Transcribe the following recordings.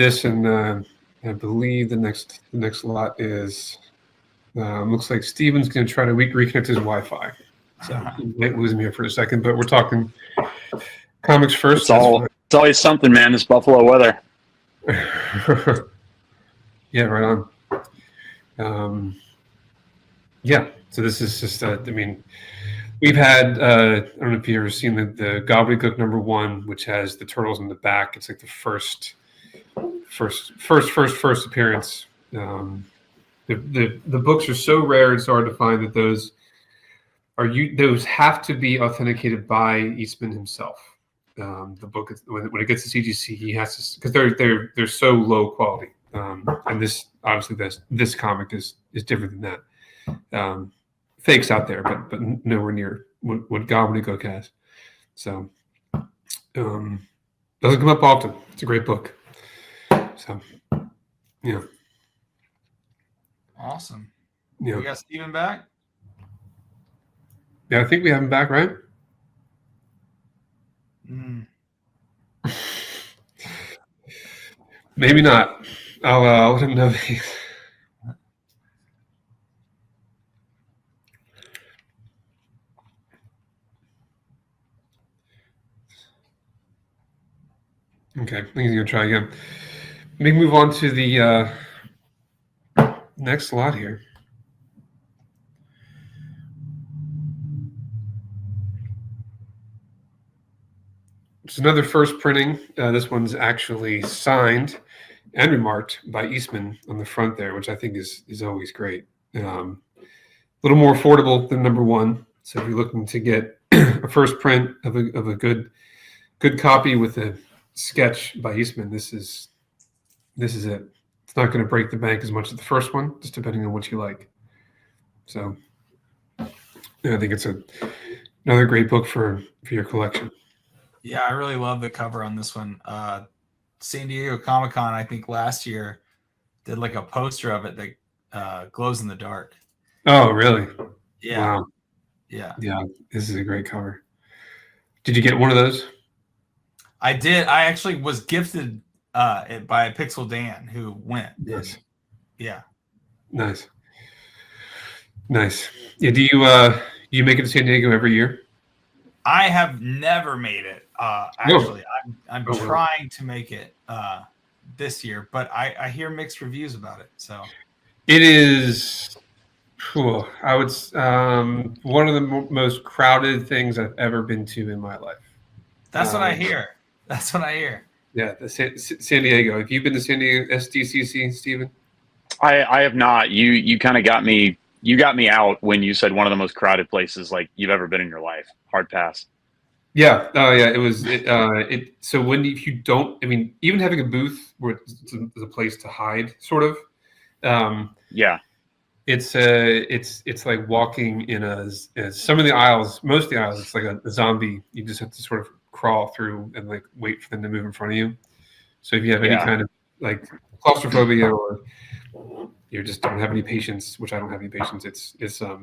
this, and I believe the next lot is looks like Steven's going to try to reconnect his Wi-Fi. So you might lose me here for a second, but we're talking comics first. It's always something, man. This Buffalo weather. Yeah, right on. Yeah, so this is just, I mean, we've had, I don't know if you've ever seen the Gobbledygook #1, which has the turtles in the back. It's like the first appearance. The books are so rare; it's hard to find that those have to be authenticated by Eastman himself. The book, when it gets to CGC, he has to, because they're so low quality. And this obviously this comic is different than that. Fakes out there, but nowhere near what Gobbledygook has. So doesn't come up often. It's a great book. So yeah. Awesome. Yeah. We got Steven back? Yeah, I think we have him back, right? Maybe not. I'll let him know. Okay, I think he's gonna try again. Let me move on to the next lot here. It's another first printing. This one's actually signed and remarked by Eastman on the front there, which I think is always great. A little more affordable than #1. So if you're looking to get a first print of a good copy with a sketch by Eastman, this is it. It's not going to break the bank as much as the first one, just depending on what you like. So yeah, I think it's another great book for your collection. Yeah, I really love the cover on this one. San Diego Comic-Con, I think last year, did like a poster of it that glows in the dark. Oh, really? Yeah. Wow. Yeah. Yeah, this is a great cover. Did you get one of those? I did. I actually was gifted it by Pixel Dan, who went. Yes. Yeah. Nice. Yeah. Do you make it to San Diego every year? I have never made it. Actually, I'm trying to make it this year, but I hear mixed reviews about it. So it is. I would one of the most crowded things I've ever been to in my life. That's what I hear. That's what I hear. Yeah, San Diego. Have you been to San Diego SDCC, Steven? I have not. You kind of got me. You got me out when you said one of the most crowded places like you've ever been in your life. Hard pass. Yeah. Yeah. It was. So if you don't, I mean, even having a booth where it's a place to hide, sort of. Yeah. It's like walking in some of the aisles, most of the aisles, it's like a zombie. You just have to sort of crawl through and like wait for them to move in front of you. So if you have any kind of like claustrophobia or you just don't have any patience, which I don't have any patience, it's a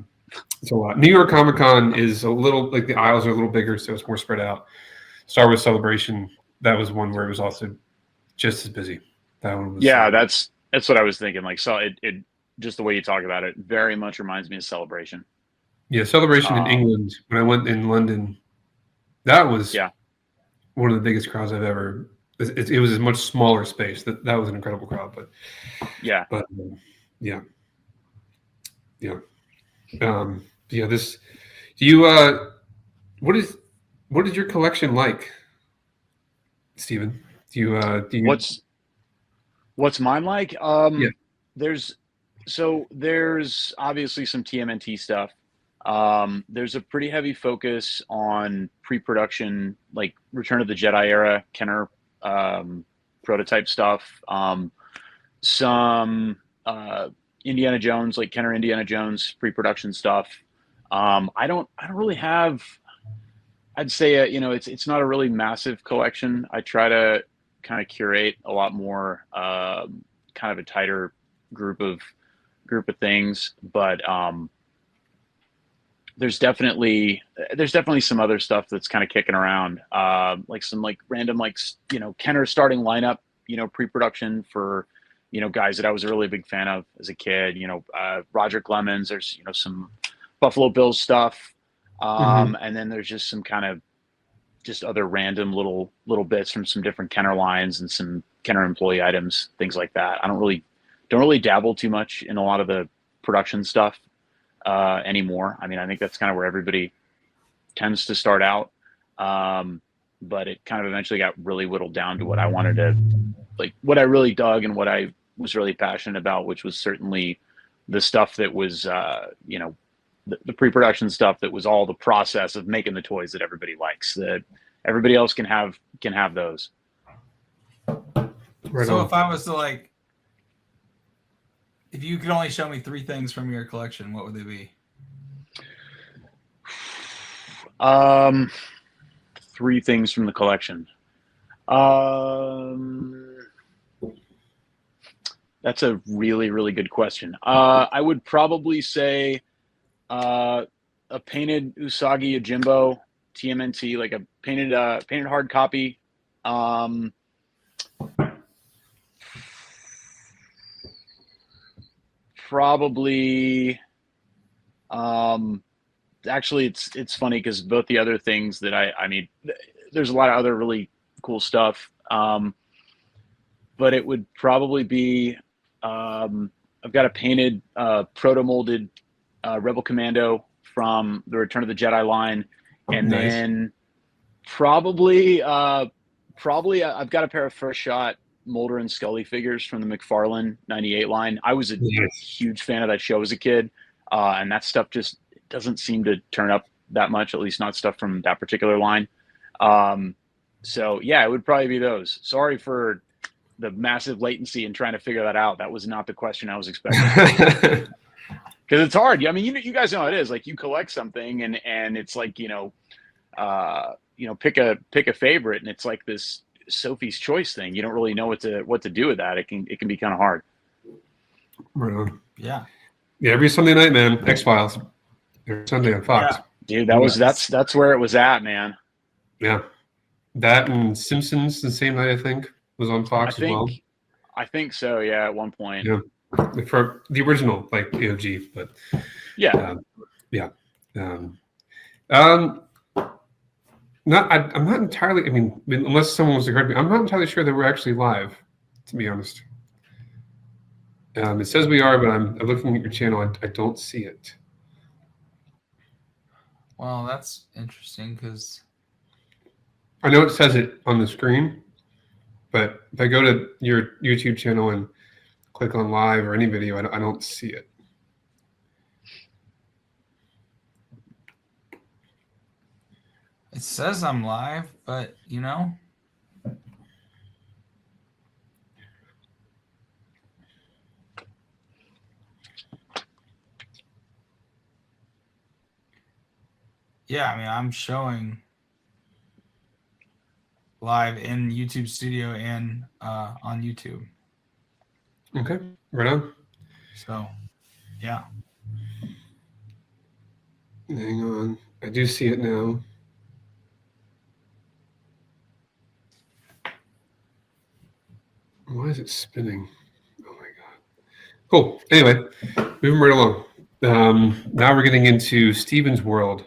lot. New York Comic Con is a little, like the aisles are a little bigger, so it's more spread out. Star Wars Celebration, that was one where it was also just as busy. That one was. Yeah, that's what I was thinking. Like, so it just the way you talk about it very much reminds me of Celebration. Yeah, Celebration in England. When I went in London, that was one of the biggest crowds I've ever. It was a much smaller space. That was an incredible crowd, but yeah. This. Do you? What is your collection like, Steven? Do you? What's mine like? There's obviously some TMNT stuff. There's a pretty heavy focus on pre-production, like Return of the Jedi era Kenner prototype stuff. Some Indiana Jones, like Kenner Indiana Jones pre-production stuff. I don't really have. I'd say it's not a really massive collection. I try to kind of curate a lot more, kind of a tighter group of things, but there's definitely some other stuff that's kind of kicking around, like some like random Kenner starting lineup pre-production for, guys that I was a really big fan of as a kid. Roger Clemens. There's some Buffalo Bills stuff, and then there's just some kind of just other random little bits from some different Kenner lines and some Kenner employee items, things like that. I don't really dabble too much in a lot of the production stuff anymore. I mean, I think that's kind of where everybody tends to start out. But it kind of eventually got really whittled down to what I wanted to, like what I really dug and what I was really passionate about, which was certainly the stuff that was, the pre-production stuff that was all the process of making the toys that everybody likes, that everybody else can have those. Right So on. if I was to if you could only show me 3 things from your collection, what would they be? 3 things from the collection. That's a really, really good question. I would probably say a painted Usagi Yojimbo TMNT, like a painted hard copy. Probably. Actually, it's funny because both the other things that I mean, there's a lot of other really cool stuff. But it would probably be I've got a painted proto molded Rebel Commando from the Return of the Jedi line, and Nice. then probably I've got a pair of First Shot Mulder and Scully figures from the McFarlane '98 line. I was a huge fan of that show as a kid, and that stuff just doesn't seem to turn up that much, at least not stuff from that particular line. So yeah, it would probably be those. Sorry for the massive latency in trying to figure that out. That was not the question I was expecting. Because it's hard. I mean, you guys know how it is. Like, you collect something and it's like, pick a favorite, and it's like this Sophie's Choice thing. You don't really know what to do with that. It can be kind of hard. Right on. Yeah. Yeah, every Sunday night, man. X-Files. Every Sunday on Fox. Yeah. Dude, that's where it was at, man. Yeah. That and Simpsons the same night, I think, was on Fox as well. I think so, yeah, at one point. Yeah. For the original, like AOG, but yeah. I'm not entirely. I mean, unless someone was to correct me, I'm not entirely sure that we're actually live, to be honest. It says we are, but I'm looking at your channel. I don't see it. Well, that's interesting because I know it says it on the screen, but if I go to your YouTube channel and click on live or any video, I don't see it. it says I'm live, but yeah, I mean, I'm showing live in YouTube Studio and on YouTube. Okay, right on. So, yeah. Hang on. I do see it now. Why is it spinning? Oh my God. Cool. Anyway, moving right along. Now we're getting into Steven's world.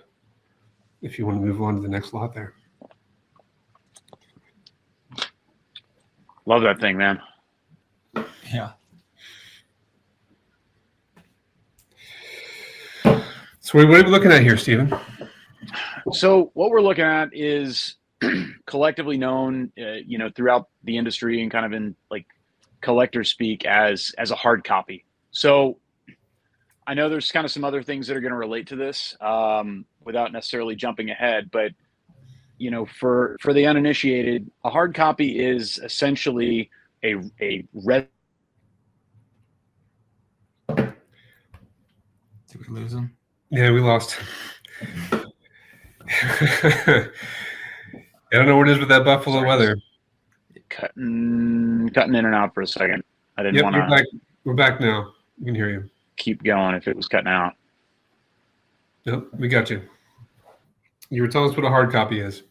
If you want to move on to the next lot there. Love that thing, man. Yeah. So what are we looking at here, Steven? So what we're looking at is collectively known, throughout the industry and kind of in like collector speak as a hard copy. So I know there's kind of some other things that are going to relate to this without necessarily jumping ahead, but for the uninitiated, a hard copy is essentially a red. Did we lose him? Yeah, we lost. I don't know what it is with that Buffalo weather. Cutting in and out for a second. I didn't want to. We're back now. We can hear you. Keep going if it was cutting out. Nope, we got you. You were telling us what a hard copy is.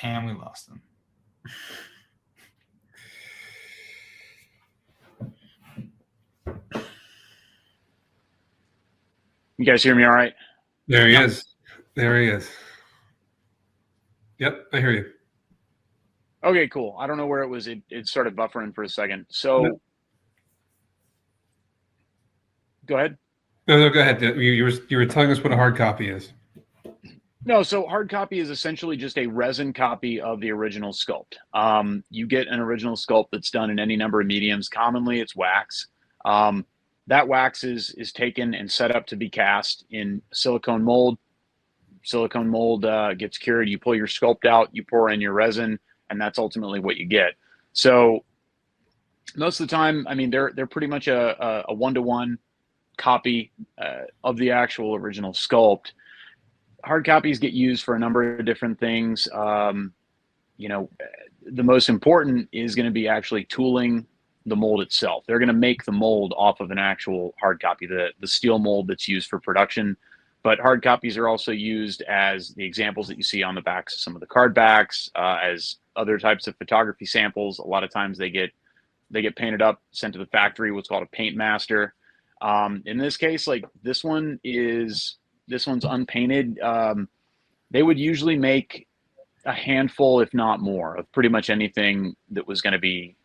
And we lost him. You guys hear me all right? There he is. There he is. Yep, I hear you. Okay, cool. I don't know where it was. It started buffering for a second. So No. Go ahead. No, go ahead. You were telling us what a hard copy is. No, so hard copy is essentially just a resin copy of the original sculpt. You get an original sculpt that's done in any number of mediums. Commonly, it's wax. That wax is taken and set up to be cast in silicone mold. Silicone mold gets cured. You pull your sculpt out, you pour in your resin, and that's ultimately what you get. So most of the time, I mean, they're pretty much a one-to-one copy of the actual original sculpt. Hard copies get used for a number of different things. You know, the most important is going to be actually tooling the mold itself. They're going to make the mold off of an actual hard copy, the steel mold that's used for production. But hard copies are also used as the examples that you see on the backs of some of the card backs, as other types of photography samples. A lot of times they get painted up, sent to the factory, what's called a paint master. In this case, like this one's unpainted. They would usually make a handful, if not more, of pretty much anything that was going to be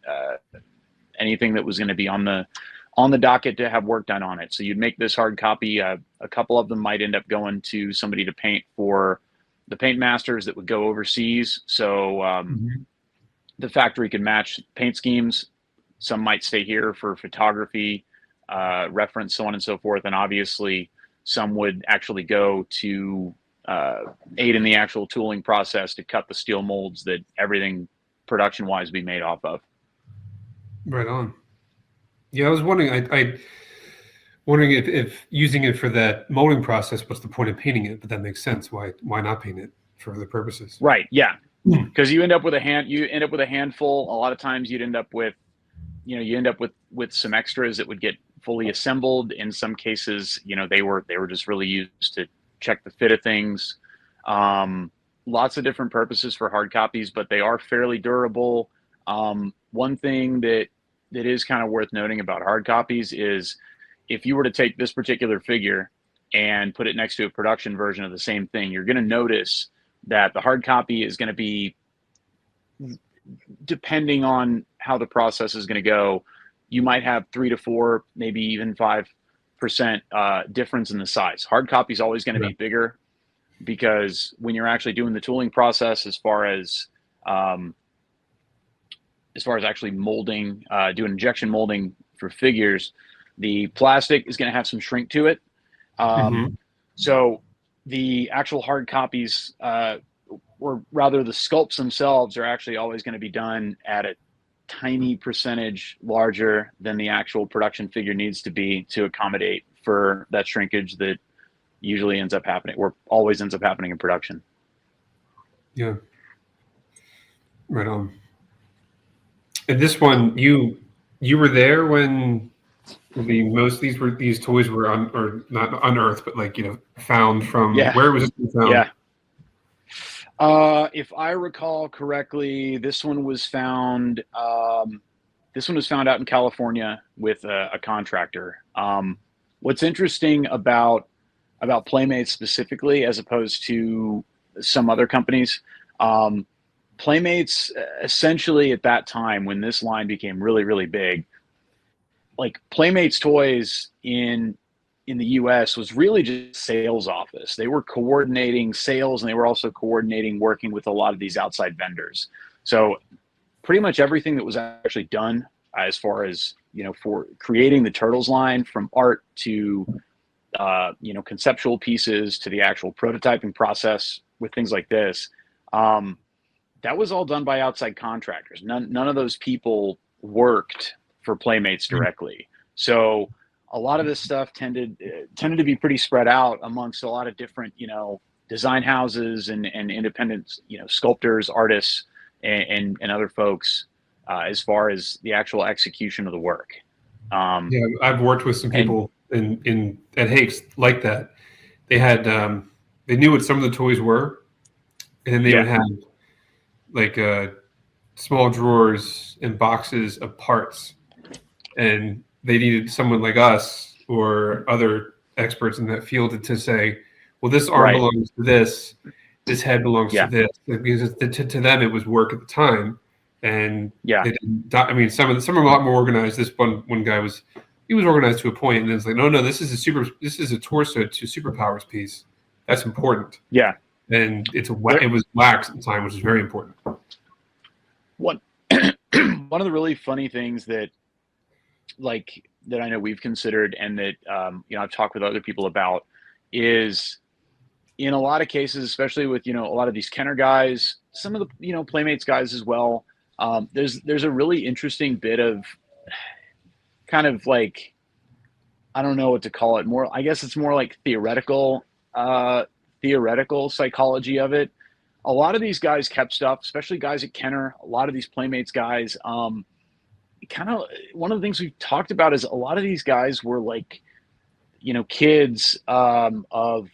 on the docket to have work done on it. So you'd make this hard copy. A couple of them might end up going to somebody to paint for the paint masters that would go overseas. So the factory could match paint schemes. Some might stay here for photography, reference, so on and so forth. And obviously some would actually go to aid in the actual tooling process to cut the steel molds that everything production-wise be made off of. Right on. Yeah, I was wondering. I wondering if using it for that molding process, what's the point of painting it? But that makes sense. Why not paint it for other purposes? Right. Yeah. Because you end up with a handful. A lot of times you'd end up with, with some extras that would get fully assembled. In some cases, they were just really used to check the fit of things. Lots of different purposes for hard copies, but they are fairly durable. One thing that is kind of worth noting about hard copies is if you were to take this particular figure and put it next to a production version of the same thing, you're going to notice that the hard copy is going to be, depending on how the process is going to go, you might have 3 to 4, maybe even 5% difference in the size. Hard copy is always going to be bigger because when you're actually doing the tooling process, as far as actually molding, doing injection molding for figures, the plastic is going to have some shrink to it. So the actual hard copies, or rather the sculpts themselves, are actually always going to be done at a tiny percentage larger than the actual production figure needs to be to accommodate for that shrinkage that usually ends up happening, or always ends up happening in production. Yeah. Right on. And this one, you were there when most of these toys were or not unearthed, but found from. Where was it found? Yeah. If I recall correctly, this one was found. This one was found out in California with a contractor. What's interesting about Playmates specifically, as opposed to some other companies, Playmates essentially at that time when this line became really, really big, like Playmates toys in the US was really just sales office. They were coordinating sales, and they were also coordinating working with a lot of these outside vendors. So pretty much everything that was actually done as far as, for creating the Turtles line, from art to, conceptual pieces to the actual prototyping process with things like this, that was all done by outside contractors. None of those people worked for Playmates directly. So a lot of this stuff tended to be pretty spread out amongst a lot of different, design houses and independent, sculptors, artists, and other folks, as far as the actual execution of the work. Yeah, I've worked with some people at Hake's like that. They had they knew what some of the toys were, and then they would have like small drawers and boxes of parts, and they needed someone like us or other experts in that field to say, well, this arm belongs to this head belongs to this, because to them it was work at the time, and they didn't. I mean, some are a lot more organized. This one guy was organized to a point, and then it's like, no, this is a torso to superpowers piece. That's important. Yeah, and it was wax at the time, which is very important. One of the really funny things that I know we've considered, and that I've talked with other people about, is in a lot of cases, especially with a lot of these Kenner guys, some of the Playmates guys as well. There's a really interesting bit of kind of like, I don't know what to call it. More, I guess it's more like theoretical psychology of it. A lot of these guys kept stuff, especially guys at Kenner. A lot of these Playmates guys, kind of one of the things we've talked about is a lot of these guys were like, kids of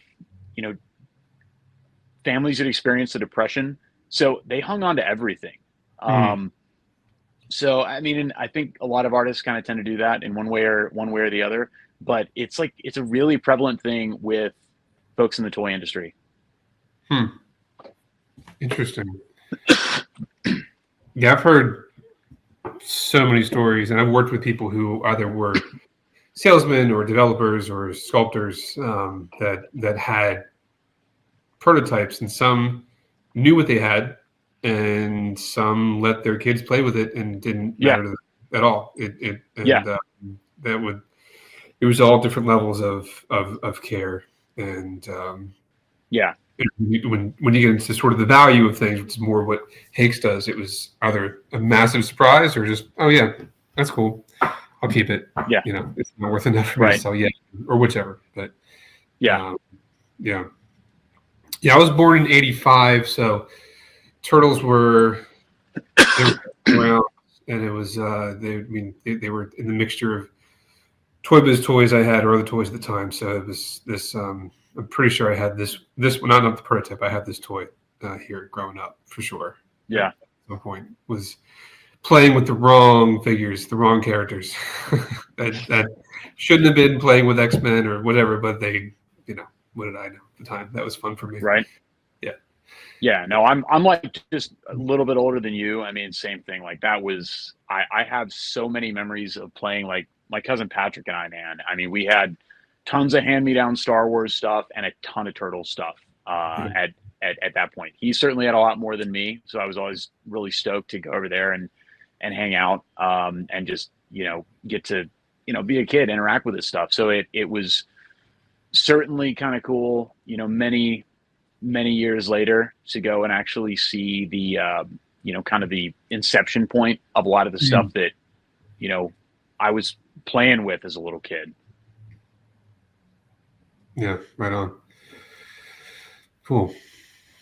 families that experienced the Depression, so they hung on to everything. So I mean, and I think a lot of artists kind of tend to do that in one way or the other. But it's a really prevalent thing with folks in the toy industry. Interesting. Yeah, I've heard so many stories, and I've worked with people who either were salesmen or developers or sculptors that had prototypes, and some knew what they had, and some let their kids play with it and didn't matter to them at all. It was all different levels of care, and when you get into sort of the value of things, which is more what Hake does, it was either a massive surprise or just, oh yeah, that's cool, I'll keep it. It's not worth enough for me to sell yet, or whichever. But I was born in '85, so Turtles were around, and it was they were in the mixture of Toy Biz toys I had or other toys at the time. So it was this. I'm pretty sure I had this one, not the prototype. I had this toy here growing up for sure. Yeah. At some point was playing with the wrong figures, the wrong characters that shouldn't have been playing with X-Men or whatever, but they, what did I know at the time? That was fun for me. Right. Yeah. Yeah. No, I'm like just a little bit older than you. I mean, same thing. Like that was, I have so many memories of playing, like my cousin Patrick and I, man. I mean, we had tons of hand-me-down Star Wars stuff and a ton of Turtle stuff at that point. He certainly had a lot more than me, so I was always really stoked to go over there and hang out and just get to be a kid, interact with this stuff. So it was certainly kind of cool, many years later, to go and actually see the kind of the inception point of a lot of the stuff that I was playing with as a little kid. Yeah, right on. Cool.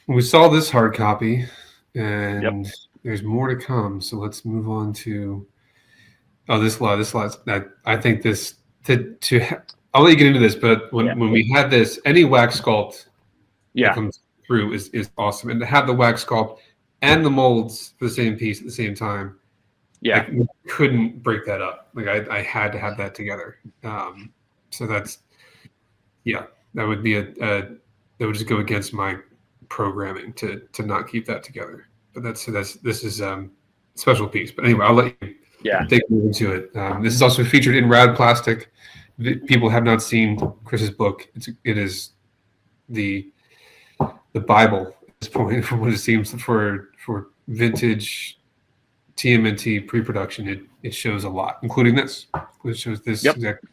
We saw this hard copy, and there's more to come. So let's move on to this lot. I think this I'll let you get into this, but when we had this, any wax sculpt that comes through is awesome, and to have the wax sculpt and the molds for the same piece at the same time, I couldn't break that up. Like I had to have that together. So that's. Yeah, that would be that would just go against my programming to not keep that together. But this is a special piece. But anyway, I'll let you dig into it. This is also featured in Rad Plastic. People have not seen Chris's book. It is the Bible at this point, from what it seems, for vintage TMNT pre-production. It shows a lot, including this. It shows this exactly.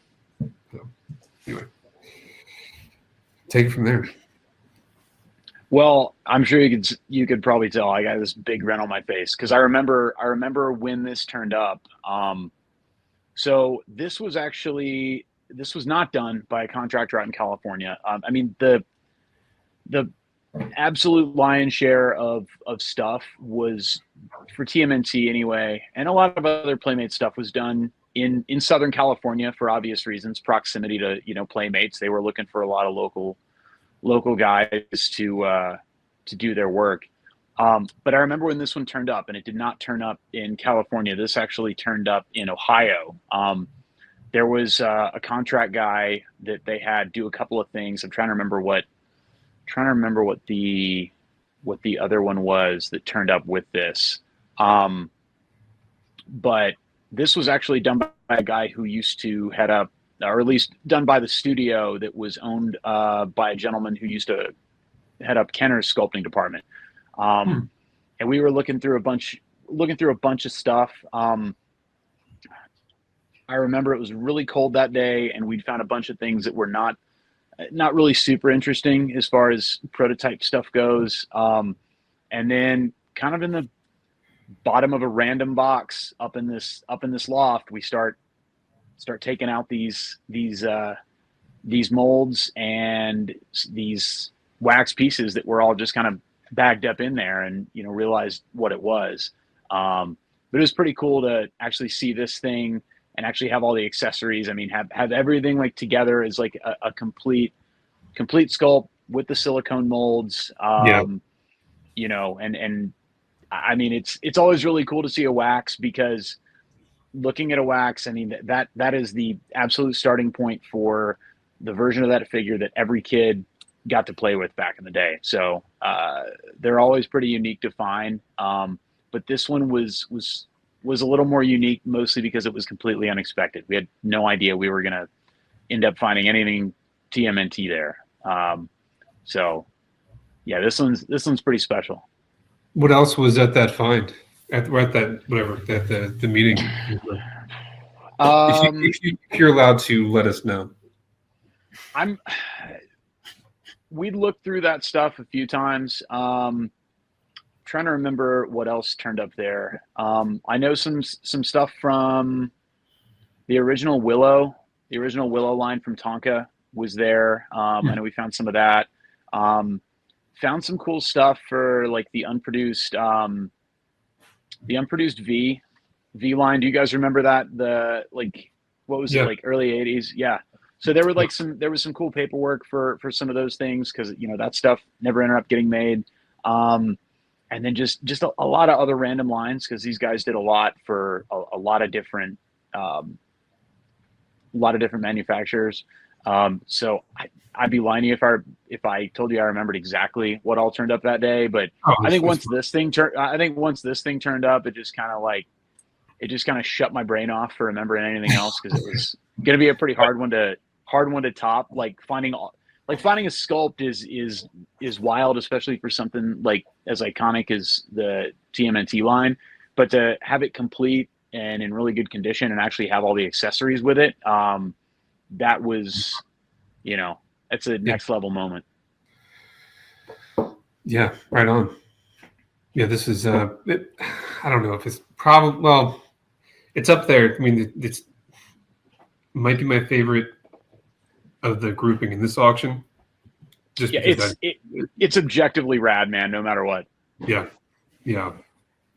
So, anyway. Take it from there. Well, I'm sure you could probably tell I got this big grin on my face, because I remember when this turned up. So this was not done by a contractor out in California. I mean, the absolute lion's share of stuff was for TMNT anyway, and a lot of other Playmate stuff was done in Southern California for obvious reasons, proximity to Playmates. They were looking for a lot of local guys to do their work. But I remember when this one turned up, and it did not turn up in California. This actually turned up in Ohio. There was a contract guy that they had do a couple of things. I'm trying to remember what the other one was that turned up with this. But this was actually done by a guy who used to head up, or at least done by the studio that was owned by a gentleman who used to head up Kenner's sculpting department. And we were looking through a bunch of stuff. I remember it was really cold that day, and we'd found a bunch of things that were not really super interesting as far as prototype stuff goes. And then kind of in the bottom of a random box up in this loft, we start taking out these molds and these wax pieces that were all just kind of bagged up in there, and realized what it was. But it was pretty cool to actually see this thing and actually have all the accessories. I mean, have everything like together as like a complete sculpt with the silicone molds. And I mean, it's always really cool to see a wax, because looking at a wax, I mean, that is the absolute starting point for the version of that figure that every kid got to play with back in the day. So they're always pretty unique to find. But this one was a little more unique, mostly because it was completely unexpected. We had no idea we were going to end up finding anything TMNT there. So yeah, this one's pretty special. What else was at that find? At the meeting? If you're allowed to let us know. We looked through that stuff a few times. Trying to remember what else turned up there. I know some stuff from the original Willow line from Tonka was there. I know we found some of that. Found some cool stuff for like the unproduced V line. Do you guys remember that? What was it, like early 80s? Yeah. So there was some cool paperwork for some of those things, because that stuff never ended up getting made. And then just a lot of other random lines, because these guys did a lot for a lot of different manufacturers. So I'd be lying to you if I told you I remembered exactly what all turned up that day. But I think once this thing turned up, it just kind of shut my brain off for remembering anything else, because it was going to be a pretty hard one to top. Like finding a sculpt is wild, especially for something like as iconic as the TMNT line. But to have it complete and in really good condition, and actually have all the accessories with it, that was, it's a next level moment. Yeah, right on. Yeah, this is I don't know if it's probably, well, it's up there. I mean, it's might be my favorite of the grouping in this auction. Just it's objectively rad, man, no matter what. Yeah.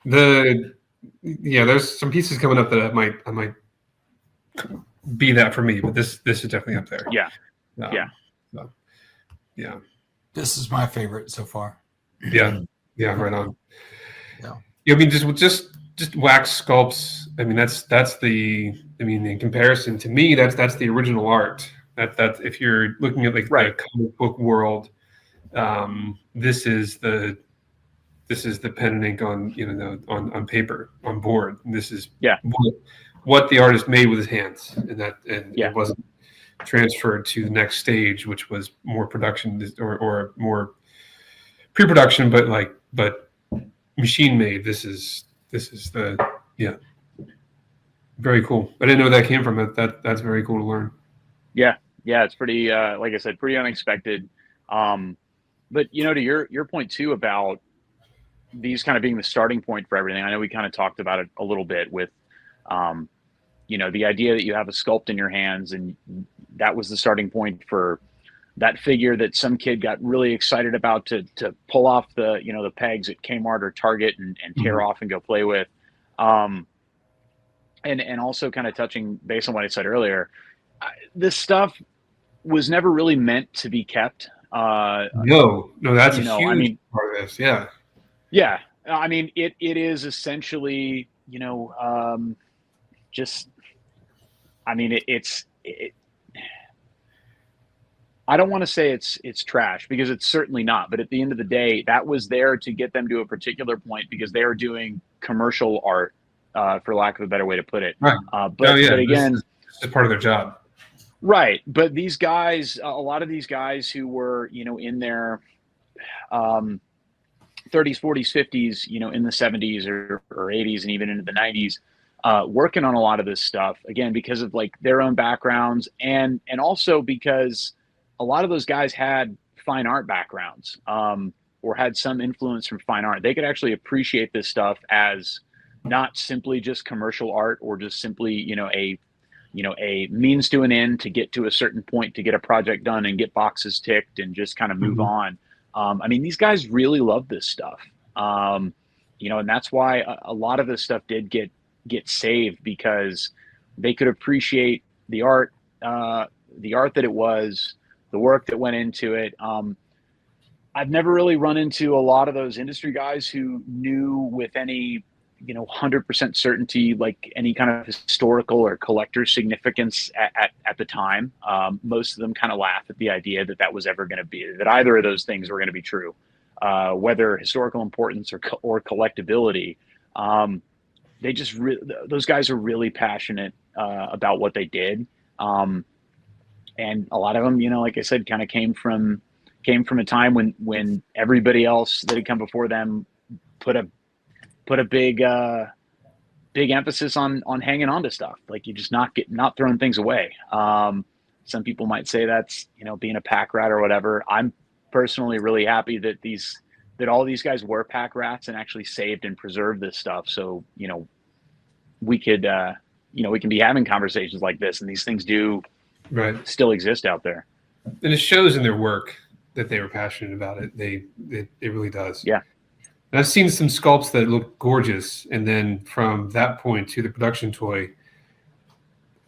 There's some pieces coming up that I might be that for me, but this is definitely up there. Yeah. This is my favorite so far. Yeah, right on. Yeah, I mean, just wax sculpts. I mean, that's in comparison to me, that's the original art. That if you're looking at like the comic book world, this is the pen and ink on on paper, on board. And this is what the artist made with his hands, and it wasn't transferred to the next stage, which was more production or more pre-production, but machine made. This is the very cool. I didn't know where that came from. That's very cool to learn. Yeah, it's pretty like I said, pretty unexpected. But to your point too about these kind of being the starting point for everything. I know we kind of talked about it a little bit with the idea that you have a sculpt in your hands, and that was the starting point for that figure that some kid got really excited about to pull off the pegs at Kmart or Target and tear off and go play with. And also kind of touching based on what I said earlier, this stuff was never really meant to be kept. No, that's a huge part of this. Yeah. Yeah, I mean, it is essentially, just, I mean, I don't want to say it's trash, because it's certainly not. But at the end of the day, that was there to get them to a particular point, because they are doing commercial art, for lack of a better way to put it. Right. But yeah, but again, this is part of their job. right. But these guys, a lot of these guys who were, in their, um, 30s, 40s, 50s, in the 70s or 80s and even into the 90s, working on a lot of this stuff, again, because of like their own backgrounds, and also because a lot of those guys had fine art backgrounds, or had some influence from fine art. They could actually appreciate this stuff as not simply just commercial art, or just simply, a means to an end to get to a certain point, to get a project done and get boxes ticked and just kind of move on. I mean, these guys really love this stuff, and that's why a lot of this stuff did get saved, because they could appreciate the art, that it was, the work that went into it. I've never really run into a lot of those industry guys who knew with any 100% certainty, like any kind of historical or collector significance at the time. Most of them kind of laugh at the idea that was ever going to be, that either of those things were going to be true, whether historical importance or collectability. They just those guys are really passionate about what they did, and a lot of them, like I said, kind of came from a time when everybody else that had come before them put a big emphasis on hanging on to stuff. Like, you just not throwing things away. Some people might say that's, being a pack rat or whatever. I'm personally really happy that all these guys were pack rats and actually saved and preserved this stuff. So, we could, we can be having conversations like this, and these things do still exist out there. And it shows in their work that they were passionate about it. It really does. Yeah. And I've seen some sculpts that look gorgeous, and then from that point to the production toy,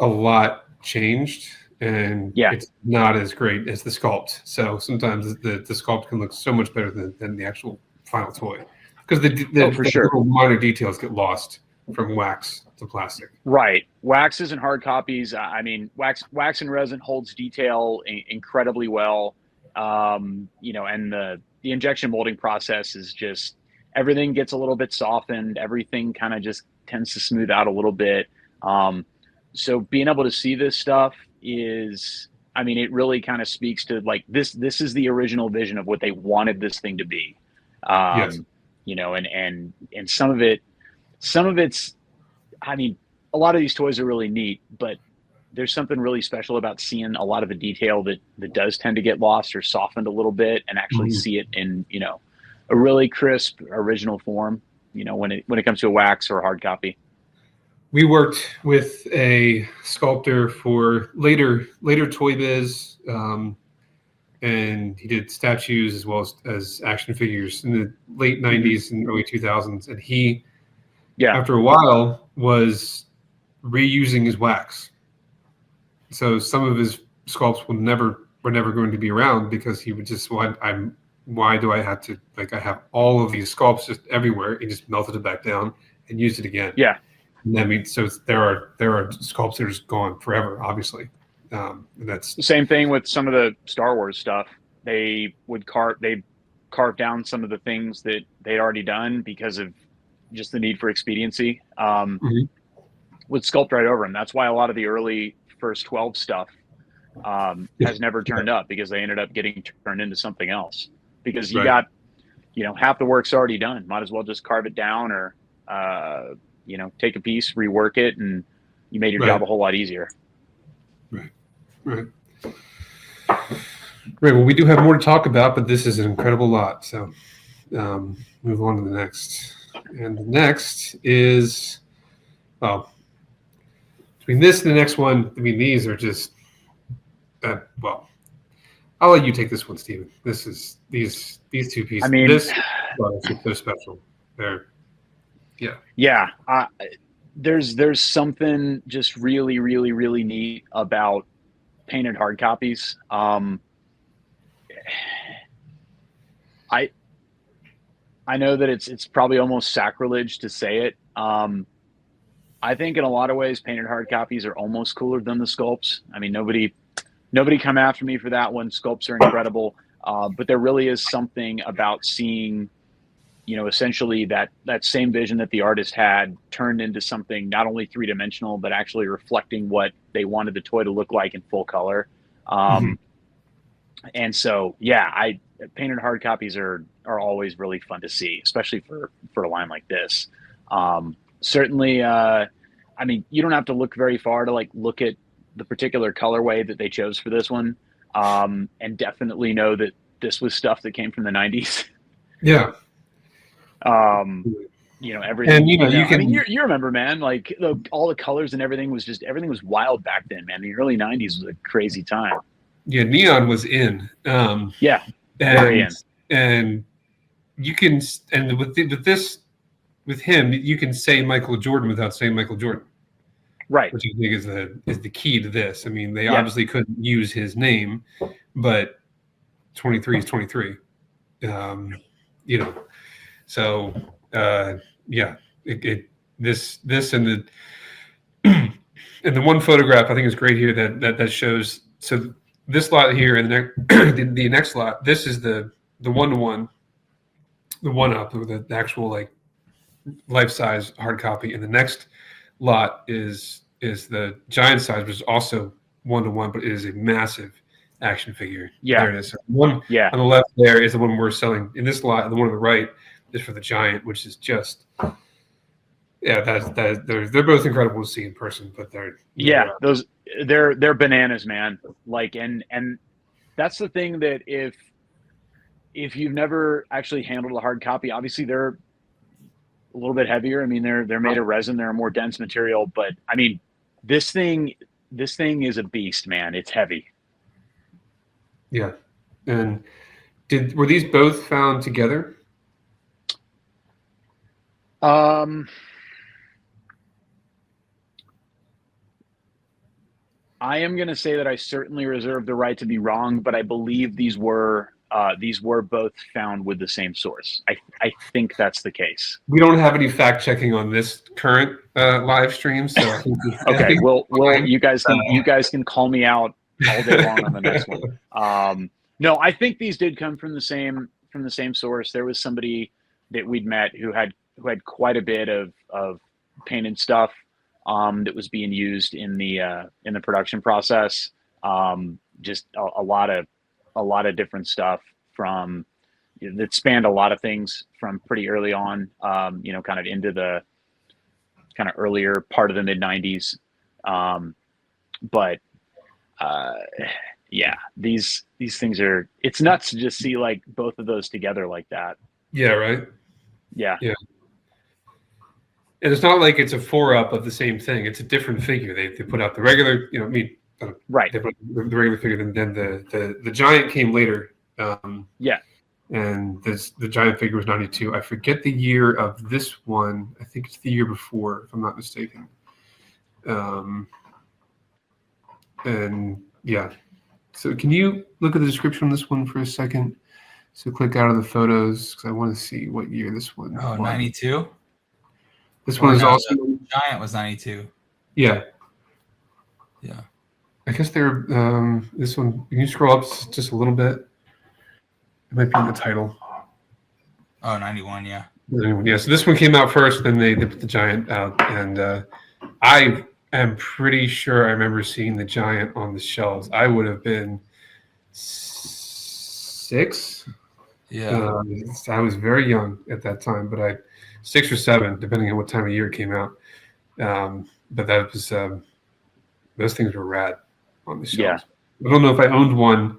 a lot changed, and it's not as great as the sculpt. So sometimes the sculpt can look so much better than the actual final toy, because the little minor details get lost from wax to plastic. Right. Waxes and hard copies. I mean, wax and resin holds detail incredibly well. And the injection molding process is just, everything gets a little bit softened. Everything kind of just tends to smooth out a little bit. So being able to see this stuff is, I mean, it really kind of speaks to like this is the original vision of what they wanted this thing to be. Yes. And some of it's, I mean, a lot of these toys are really neat, but there's something really special about seeing a lot of the detail that does tend to get lost or softened a little bit, and actually see it in, a really crisp original form, when it comes to a wax or a hard copy. We worked with a sculptor for later Toy Biz, and he did statues as well as action figures in the late 90s and early 2000s. And he, after a while, was reusing his wax. So some of his sculpts were never going to be around, because he would just, why do I have to, like, I have all of these sculpts just everywhere. He just melted it back down and used it again. Yeah. And I mean, so there are sculptures gone forever, obviously. And that's the same thing with some of the Star Wars stuff. They carve down some of the things that they'd already done because of just the need for expediency. Would sculpt right over them. That's why a lot of the early first 12 stuff has never turned up, because they ended up getting turned into something else, because you got, half the work's already done. Might as well just carve it down, or, take a piece, rework it, and you made your job a whole lot easier. Right. Well, we do have more to talk about, but this is an incredible lot. So move on to the next. And the next is, well, between this and the next one, I mean, these are just, well, I'll let you take this one, Steven. This is these two pieces. I mean, they're special. There's something just really, really, really neat about painted hard copies. I know that it's probably almost sacrilege to say it. I think in a lot of ways, painted hard copies are almost cooler than the sculpts. I mean, nobody come after me for that one. Sculpts are incredible, but there really is something about seeing, essentially that same vision that the artist had turned into something not only three-dimensional, but actually reflecting what they wanted the toy to look like in full color. And so, yeah, painted hard copies are always really fun to see, especially for a line like this. Certainly, I mean, you don't have to look very far to look at the particular colorway that they chose for this one, and definitely know that this was stuff that came from the 90s. Yeah. Everything. And you can. I mean, you remember, man. Like all the colors and everything was wild back then, man. The early 90s was a crazy time. Yeah, neon was in. Yeah, very in. And you can, and with him, you can say Michael Jordan without saying Michael Jordan. Right. Which I think is the key to this. I mean, they obviously couldn't use his name, but 23 is 23. So this and the and the one photograph I think is great here that shows. So this lot here and the next lot, this is the 1-to-1, the 1-up with the actual life size hard copy, and the next lot is the giant size, which is also 1-to-1, but it is a massive action figure. Yeah, there it is. One on the left there is the one we're selling in this lot, and the one on the right is for the giant, which is just they're both incredible to see in person, but they're bananas, man. And that's the thing, that if you've never actually handled a hard copy, obviously they're a little bit heavier. I mean, they're made of resin, they're a more dense material, but I mean, this thing is a beast, man. It's heavy. Yeah. And were these both found together? I am going to say that I certainly reserve the right to be wrong, but I believe these were both found with the same source. I think that's the case. We don't have any fact checking on this current live stream, so I think okay. Well, you guys can call me out all day long on the next one. No, I think these did come from the same source. There was somebody that we'd met who had quite a bit of painted stuff that was being used in the production process. Just a lot of different stuff from that spanned a lot of things from pretty early on, kind of into the kind of earlier part of the mid 90s. Yeah, these things it's nuts to just see both of those together like that. Yeah. Right. Yeah. Yeah. And it's not like it's a 4-up of the same thing. It's a different figure. They put out the regular, right. They put the regular figure, then the giant came later. Yeah. And the giant figure was 92. I forget the year of this one. I think it's the year before, if I'm not mistaken. And yeah. So can you look at the description on this one for a second? So click out of the photos because I want to see what year this one. Oh, 92? This one is also giant was 92. Yeah. Yeah. I guess they're this one. Can you scroll up just a little bit? It might be in the title. Oh, 91, yeah. Yeah. So this one came out first, then they put the giant out, and I am pretty sure I remember seeing the giant on the shelves. I would have been 6. Yeah. I was very young at that time, but 6 or 7, depending on what time of year it came out. But that was those things were rad on the shelves. Yeah. I don't know if I owned one.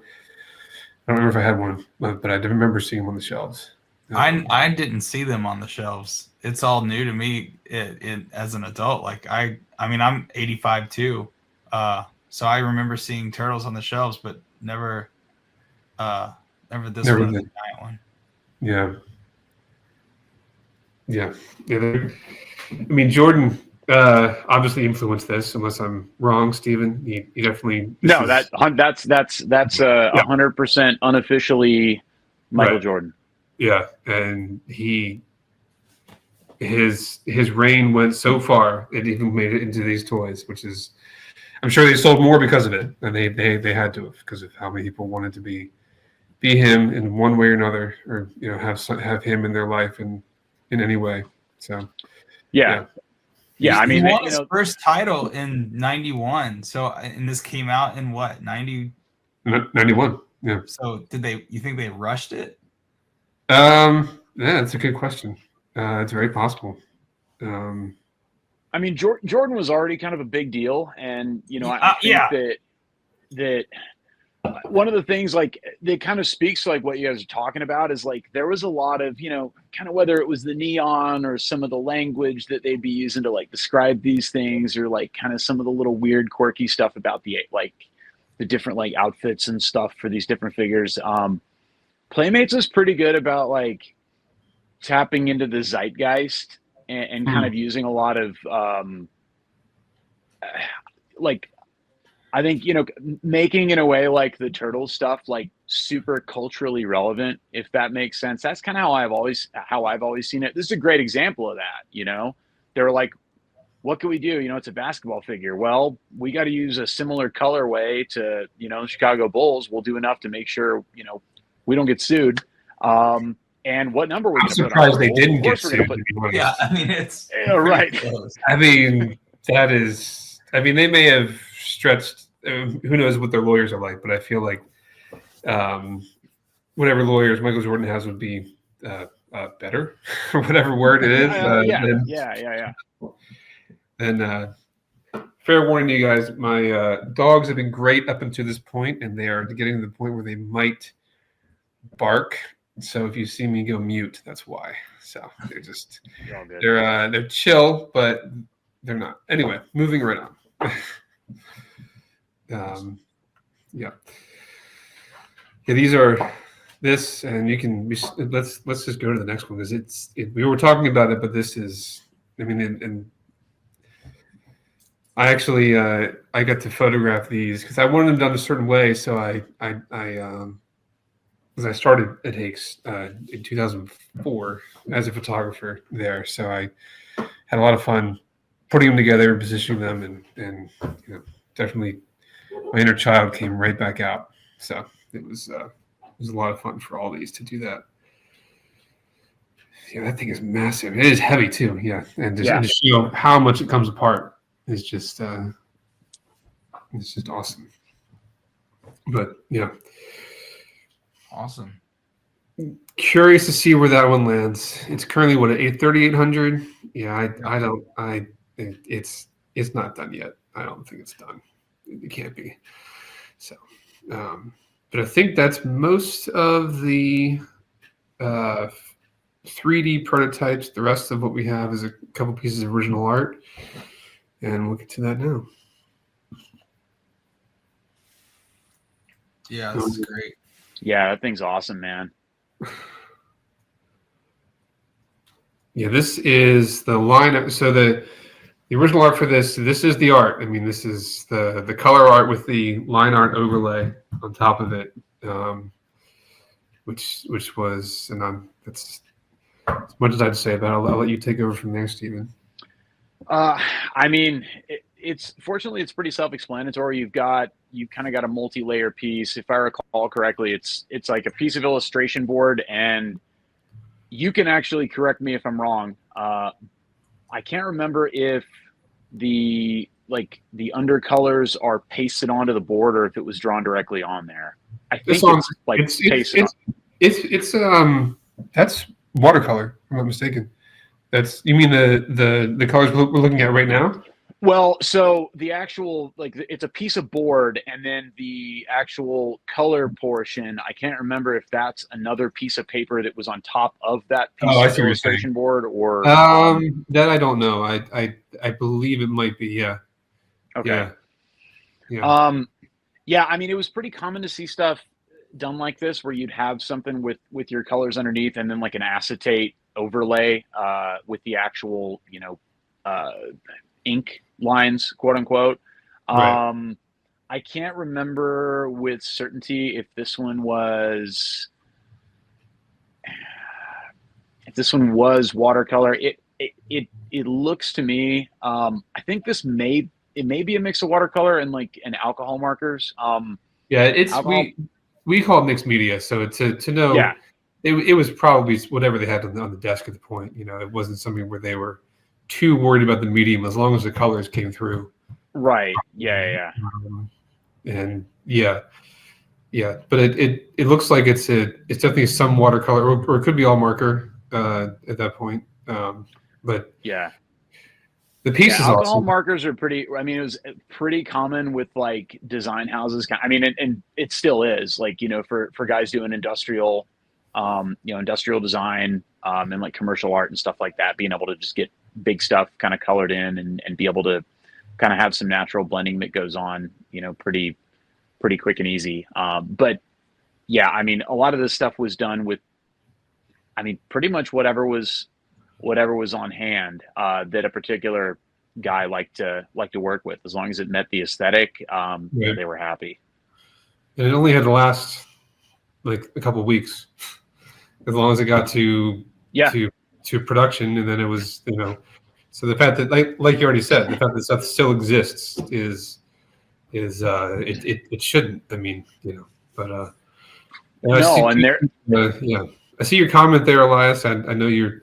I don't remember if I had one, but I remember seeing them on the shelves. I didn't see them on the shelves. It's all new to me as an adult. I mean, I'm 85 too. So I remember seeing Turtles on the shelves, but never this one, the giant one. Yeah. Yeah. I mean, Jordan obviously influenced this, unless I'm wrong, Steven. He definitely. No, that's 100% unofficially Michael Jordan. Yeah, and his reign went so far it even made it into these toys, which is, I'm sure they sold more because of it, and they had to have, because of how many people wanted to be him in one way or another, or have him in their life in any way. So Yeah. Yeah, I he mean, won his first title in '91. So, and this came out in what, 91? Yeah. So, you think they rushed it? Yeah, that's a good question. It's very possible. I mean, Jordan was already kind of a big deal, and I think that one of the things like that kind of speaks to like what you guys are talking about is like there was a lot of kind of, whether it was the neon or some of the language that they'd be using to like describe these things, or like kind of some of the little weird quirky stuff about the different like outfits and stuff for these different figures. Playmates is pretty good about like tapping into the zeitgeist and kind of using a lot of like, I think, making in a way like the turtle stuff like super culturally relevant, if that makes sense. That's kind of how I've always seen it. This is a great example of that. They were like, what can we do? It's a basketball figure. Well, we got to use a similar colorway to Chicago Bulls. We'll do enough to make sure we don't get sued. And what number we're I'm going to put on? surprised they didn't get sued. Yeah, I mean, it's right. close. I mean, that is. I mean, they may have stretched. Who knows what their lawyers are like? But I feel like whatever lawyers Michael Jordan has would be better, or whatever word it is. Yeah. And fair warning to you guys, my dogs have been great up until this point, and they are getting to the point where they might bark. So if you see me go mute, that's why. So they're just they're chill, but they're not. Anyway, moving right on. Yeah. These are this, and you can let's just go to the next one, because we were talking about it, but this is, I mean, and I actually I got to photograph these because I wanted them done a certain way. So I because I started at Hake's in 2004 as a photographer there, so I had a lot of fun putting them together and positioning them, and definitely my inner child came right back out. So it was a lot of fun for all these to do that. Yeah, that thing is massive. It is heavy too. Yeah, and to show how much it comes apart is just it's just awesome. But yeah, awesome. Curious to see where that one lands. It's currently what, at 3,800. Yeah, it's not done yet. I don't think it's done. It can't be. So, but I think that's most of the 3D prototypes. The rest of what we have is a couple pieces of original art, and we'll get to that now. Yeah, this is great. Yeah, that thing's awesome, man. Yeah, this is the lineup. So the original art for this is the art. I mean, this is the color art with the line art overlay on top of it, which was, and that's as much as I had to say about it. I'll let you take over from there, Stephen. I mean, it's fortunately it's pretty self-explanatory. You've kind of got a multi-layer piece. If I recall correctly, it's like a piece of illustration board, and you can actually correct me if I'm wrong. I can't remember if the undercolors are pasted onto the board or if it was drawn directly on there. I think it's pasted on. It's that's watercolor, if I'm not mistaken. You mean the colors we're looking at right now? Well, so the actual, it's a piece of board, and then the actual color portion, I can't remember if that's another piece of paper that was on top of that piece of illustration board, or that I don't know. I believe it might be, yeah. Okay. Yeah. Yeah, I mean, it was pretty common to see stuff done like this where you'd have something with your colors underneath, and then like an acetate overlay with the actual, ink lines, quote unquote. Right. I can't remember with certainty if this one was, this one was watercolor. It looks to me. I think it may be a mix of watercolor and like an alcohol markers. Yeah, it's alcohol, we call it mixed media. So to know, yeah, it was probably whatever they had on the desk at the point. You know, it wasn't something where they were too worried about the medium as long as the colors came through. right. Yeah. And yeah, but it looks like it's definitely some watercolor, or it could be all marker at that point. But Yeah. the piece is alcohol awesome. markers are pretty. I mean, it was pretty common with like design houses. I mean, and it still is, like, you know, for guys doing industrial, industrial design, and like commercial art and stuff like that, being able to just get big stuff kind of colored in and be able to kind of have some natural blending that goes on, you know, pretty quick and easy. But yeah, I mean, a lot of this stuff was done with, I mean, pretty much whatever was on hand that a particular guy liked to work with. As long as it met the aesthetic, they were happy. And it only had to last like a couple of weeks, as long as it got to production, and then it was, you know. So the fact that, like you already said, the fact that stuff still exists is it shouldn't. I mean, you know, but I see your comment there, Elias. I know you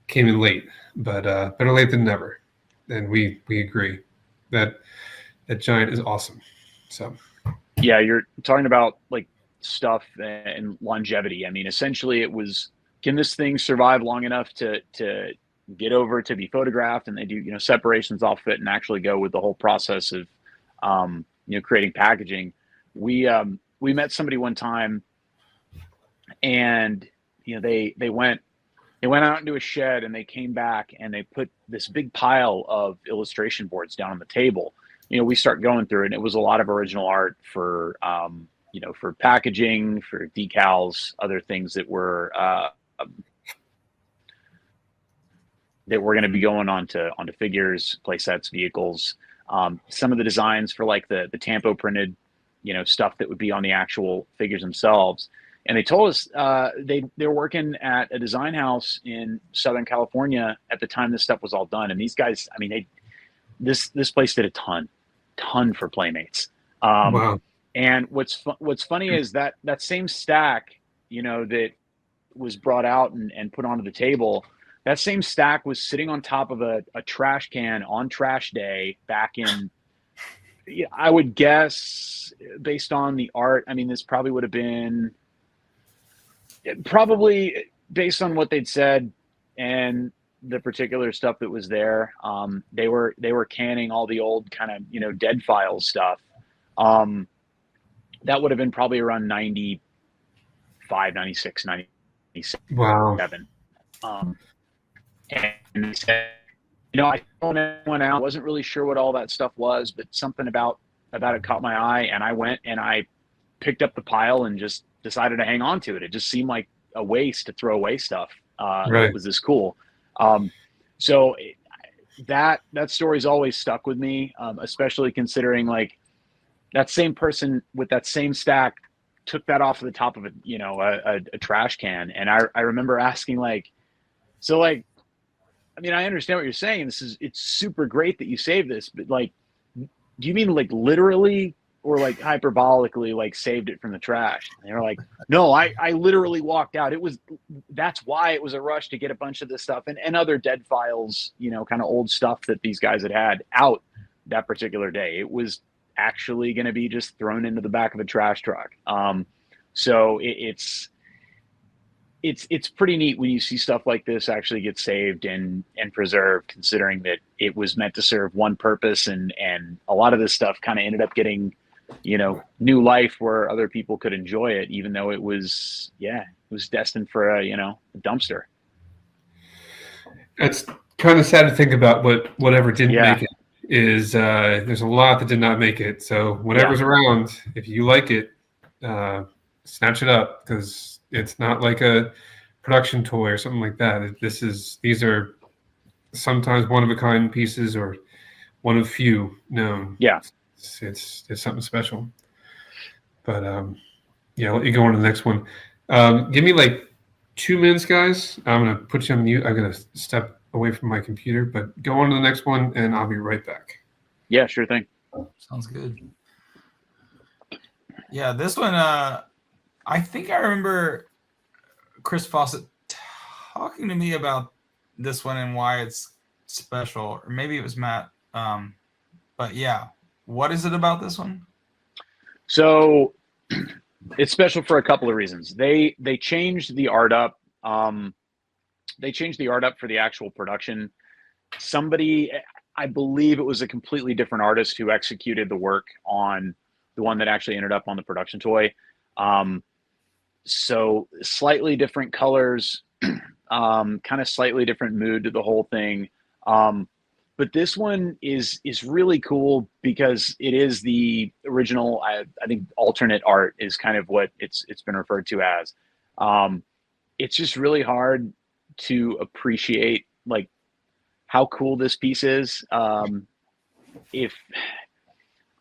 came in late, but better late than never. And we agree that giant is awesome. So yeah, you're talking about like stuff and longevity. I mean, essentially, it was, can this thing survive long enough to get over to be photographed? And they do, you know, separations off it and actually go with the whole process of creating packaging. We met somebody one time, and you know, they went out into a shed, and they came back and they put this big pile of illustration boards down on the table. You know, we start going through it, and it was a lot of original art for for packaging, for decals, other things that were going to be going onto figures, play sets, vehicles. Some of the designs for like the tampo printed, you know, stuff that would be on the actual figures themselves. And they told us they were working at a design house in Southern California at the time this stuff was all done. And these guys, I mean, this place did a ton for Playmates. wow. And what's funny is that same stack, you know, that was brought out and put onto the table, that same stack was sitting on top of a trash can on trash day back in, I would guess, based on the art, I mean, this probably would have been, probably based on what they'd said and the particular stuff that was there. They were canning all the old kind of, you know, dead file stuff. That would have been probably around 95, 96, 97. Wow. And they said, you know, I phoned everyone out. I wasn't really sure what all that stuff was, but something about it caught my eye, and I went and I picked up the pile and just decided to hang on to it. It just seemed like a waste to throw away stuff. Right. It was this cool. So that story's always stuck with me, especially considering like that same person with that same stack took that off of the top of a trash can. And I remember asking, like, so, like, I mean, I understand what you're saying. It's super great that you saved this, but like, do you mean like literally or like hyperbolically, like saved it from the trash? And they were like, no, I literally walked out. That's why it was a rush to get a bunch of this stuff and other dead files, you know, kind of old stuff that these guys had out that particular day. It was actually going to be just thrown into the back of a trash truck. So it's pretty neat when you see stuff like this actually get saved and preserved, considering that it was meant to serve one purpose, and a lot of this stuff kind of ended up getting, you know, new life where other people could enjoy it, even though it was destined for a dumpster. It's kind of sad to think about whatever didn't make it is. There's a lot that did not make it. So whatever's around, if you like it, snatch it up, because it's not like a production toy or something like that. These are sometimes one of a kind pieces, or one of few known. Yeah, it's something special. But let you go on to the next one. Give me like 2 minutes, guys. I'm going to put you on mute. I'm going to step away from my computer, but go on to the next one, and I'll be right back. Yeah, sure thing. Sounds good. Yeah, this one, I think I remember Chris Fawcett talking to me about this one and why it's special, or maybe it was Matt. But yeah, what is it about this one? So it's special for a couple of reasons. They changed the art up. They changed the art up for the actual production. Somebody, I believe it was a completely different artist who executed the work on the one that actually ended up on the production toy. So slightly different colors, kind of slightly different mood to the whole thing. But this one is really cool because it is the original. I think alternate art is kind of what it's been referred to as. It's just really hard to appreciate like how cool this piece is. If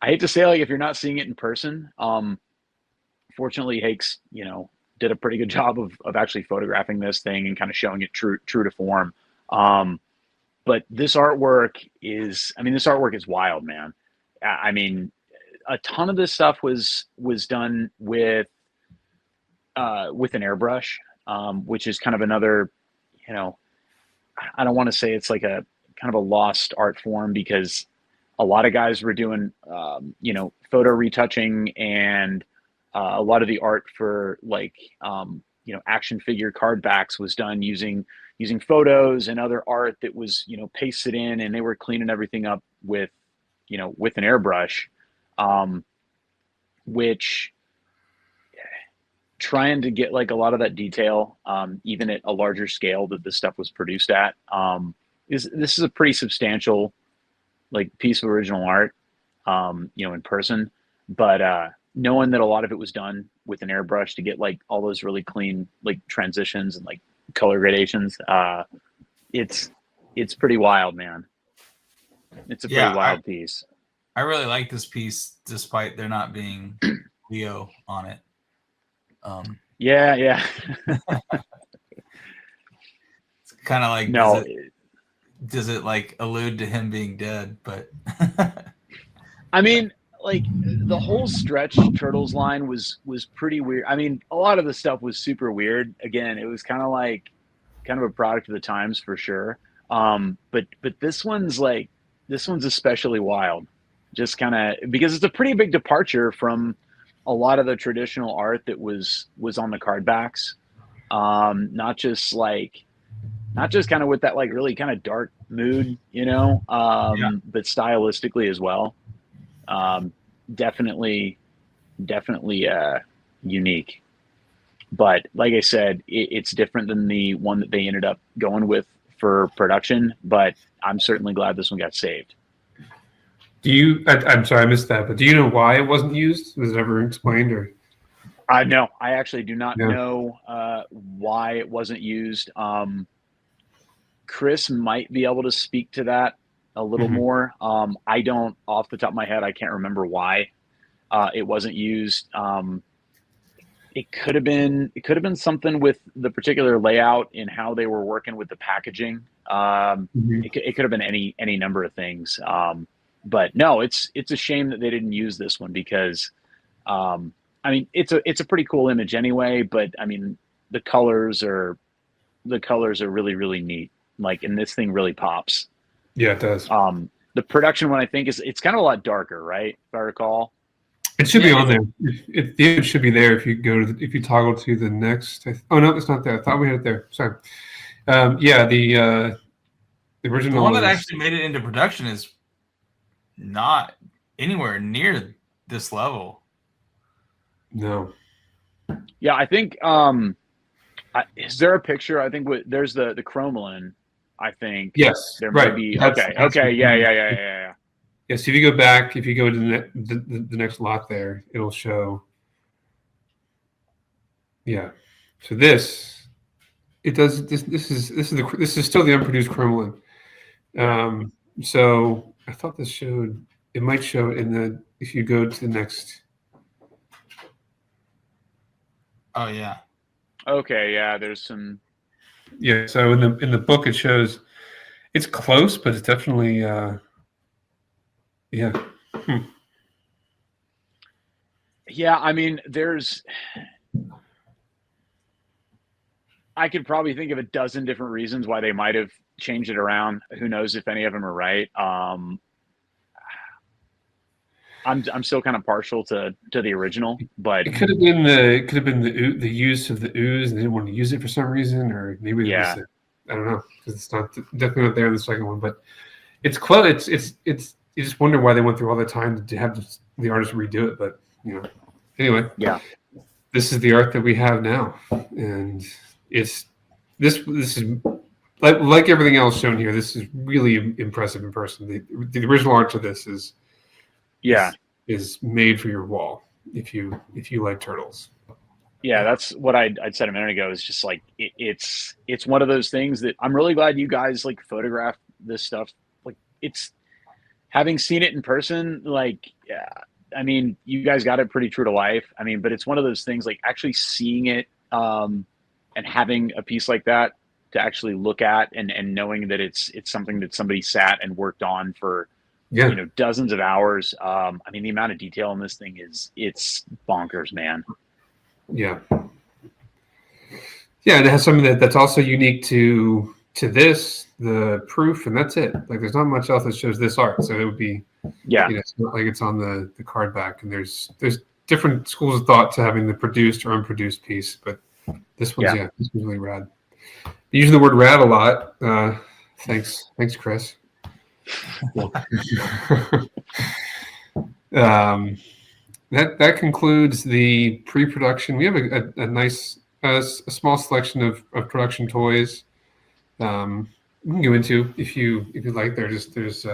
I hate to say, like, if you're not seeing it in person, fortunately Hake's, did a pretty good job of actually photographing this thing and kind of showing it true to form. But this artwork is wild, man. I mean, a ton of this stuff was done with an airbrush, which is kind of another, I don't want to say it's like a kind of a lost art form, because a lot of guys were doing, photo retouching, and a lot of the art for like, action figure card backs was done using photos and other art that was, pasted in, and they were cleaning everything up with an airbrush, which trying to get like a lot of that detail, even at a larger scale that this stuff was produced at, this is a pretty substantial like piece of original art, in person. But knowing that a lot of it was done with an airbrush to get like all those really clean like transitions and like color gradations, it's pretty wild, man. It's a pretty wild piece. I really like this piece despite there not being Leo on it. Yeah. It's kind of like, no, does it like allude to him being dead? But I mean, like the whole Stretch Turtles line was pretty weird. I mean, a lot of the stuff was super weird. Again, it was kind of a product of the times for sure. But this one's especially wild, just kind of because it's a pretty big departure from a lot of the traditional art that was on the card backs. Not just kind of with that like really kind of dark mood, but stylistically as well. Definitely unique. But like I said, it's different than the one that they ended up going with for production, but I'm certainly glad this one got saved. I'm sorry, I missed that, but do you know why it wasn't used? Was it ever explained, or? No, I actually do not know why it wasn't used. Chris might be able to speak to that a little more. I don't, off the top of my head, I can't remember why it wasn't used. It could have been something with the particular layout and how they were working with the packaging. It could have been any number of things. But no, it's a shame that they didn't use this one because, I mean, it's a pretty cool image anyway. But I mean, the colors are really, really neat. Like, and this thing really pops. Yeah, it does. The production one, I think, it's kind of a lot darker, right? If I recall. It should be on there. The image should be there if you if you toggle to the next. Oh no, it's not there. I thought we had it there. Sorry. The original. The one that actually made it into production is not anywhere near this level. No. Yeah, I think. Is there a picture? I think there's the Chromalin. I think. Yes. There right. might be. That's Okay. Yeah. Yeah, so if you go back, if you go to the next lot there, it'll show. Yeah, so this is still the unproduced Chromalin. So I thought it might show if you go to the next. Oh yeah. Okay, yeah, there's some. Yeah. So in the book it shows it's close, but it's definitely yeah. Yeah, I mean, I could probably think of a dozen different reasons why they might have changed it around. Who knows if any of them are right? I'm still kind of partial to the original, but It could have been the use of the ooze, and they didn't want to use it for some reason, or maybe it was yeah, I don't know, because it's not definitely not there in the second one, but it's close. It's you just wonder why they went through all the time to have the artist redo it, but anyway, yeah, this is the art that we have now, and it's this is like everything else shown here. This is really impressive in person. The original art to this yeah, is made for your wall if you like turtles. yeah. That's what I'd said a minute ago. Is just like it's one of those things that I'm really glad you guys like photograph this stuff. Like it's having seen it in person. Like yeah, I mean, you guys got it pretty true to life. I mean, but it's one of those things like actually seeing it and having a piece like that to actually look at and knowing that it's something that somebody sat and worked on for Yeah, dozens of hours. I mean, the amount of detail in this thing it's bonkers, man. yeah, yeah. It has something that's also unique to this, the proof, and that's it. Like, there's not much else that shows this art, so it would be Yeah, it's not like it's on the card back. And there's different schools of thought to having the produced or unproduced piece, but this one's this one's really rad. Using the word rad a lot. Thanks, Chris. That concludes the pre-production. We have a nice, a small selection of production toys. We can go into if you like. There's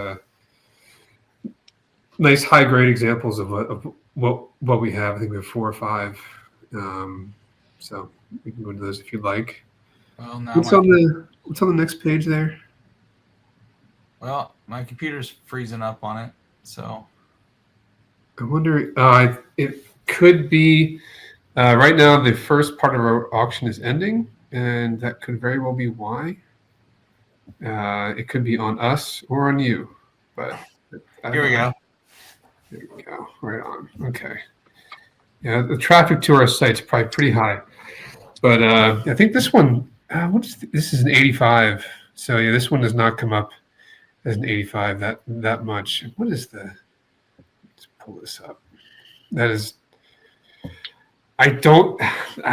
nice high grade examples of what we have. I think we have 4 or 5. So we can go into those if you'd like. Well, now What's on the next page there? Well, my computer's freezing up on it, so I wonder. It could be right now. The first part of our auction is ending, and that could very well be why. It could be on us or on you, but here we go. There we go. Right on. Okay. Yeah, the traffic to our site's probably pretty high, but I think this one. This is an 85. So yeah, this one does not come up as an 85 that much. What is the? Let's pull this up. That is. I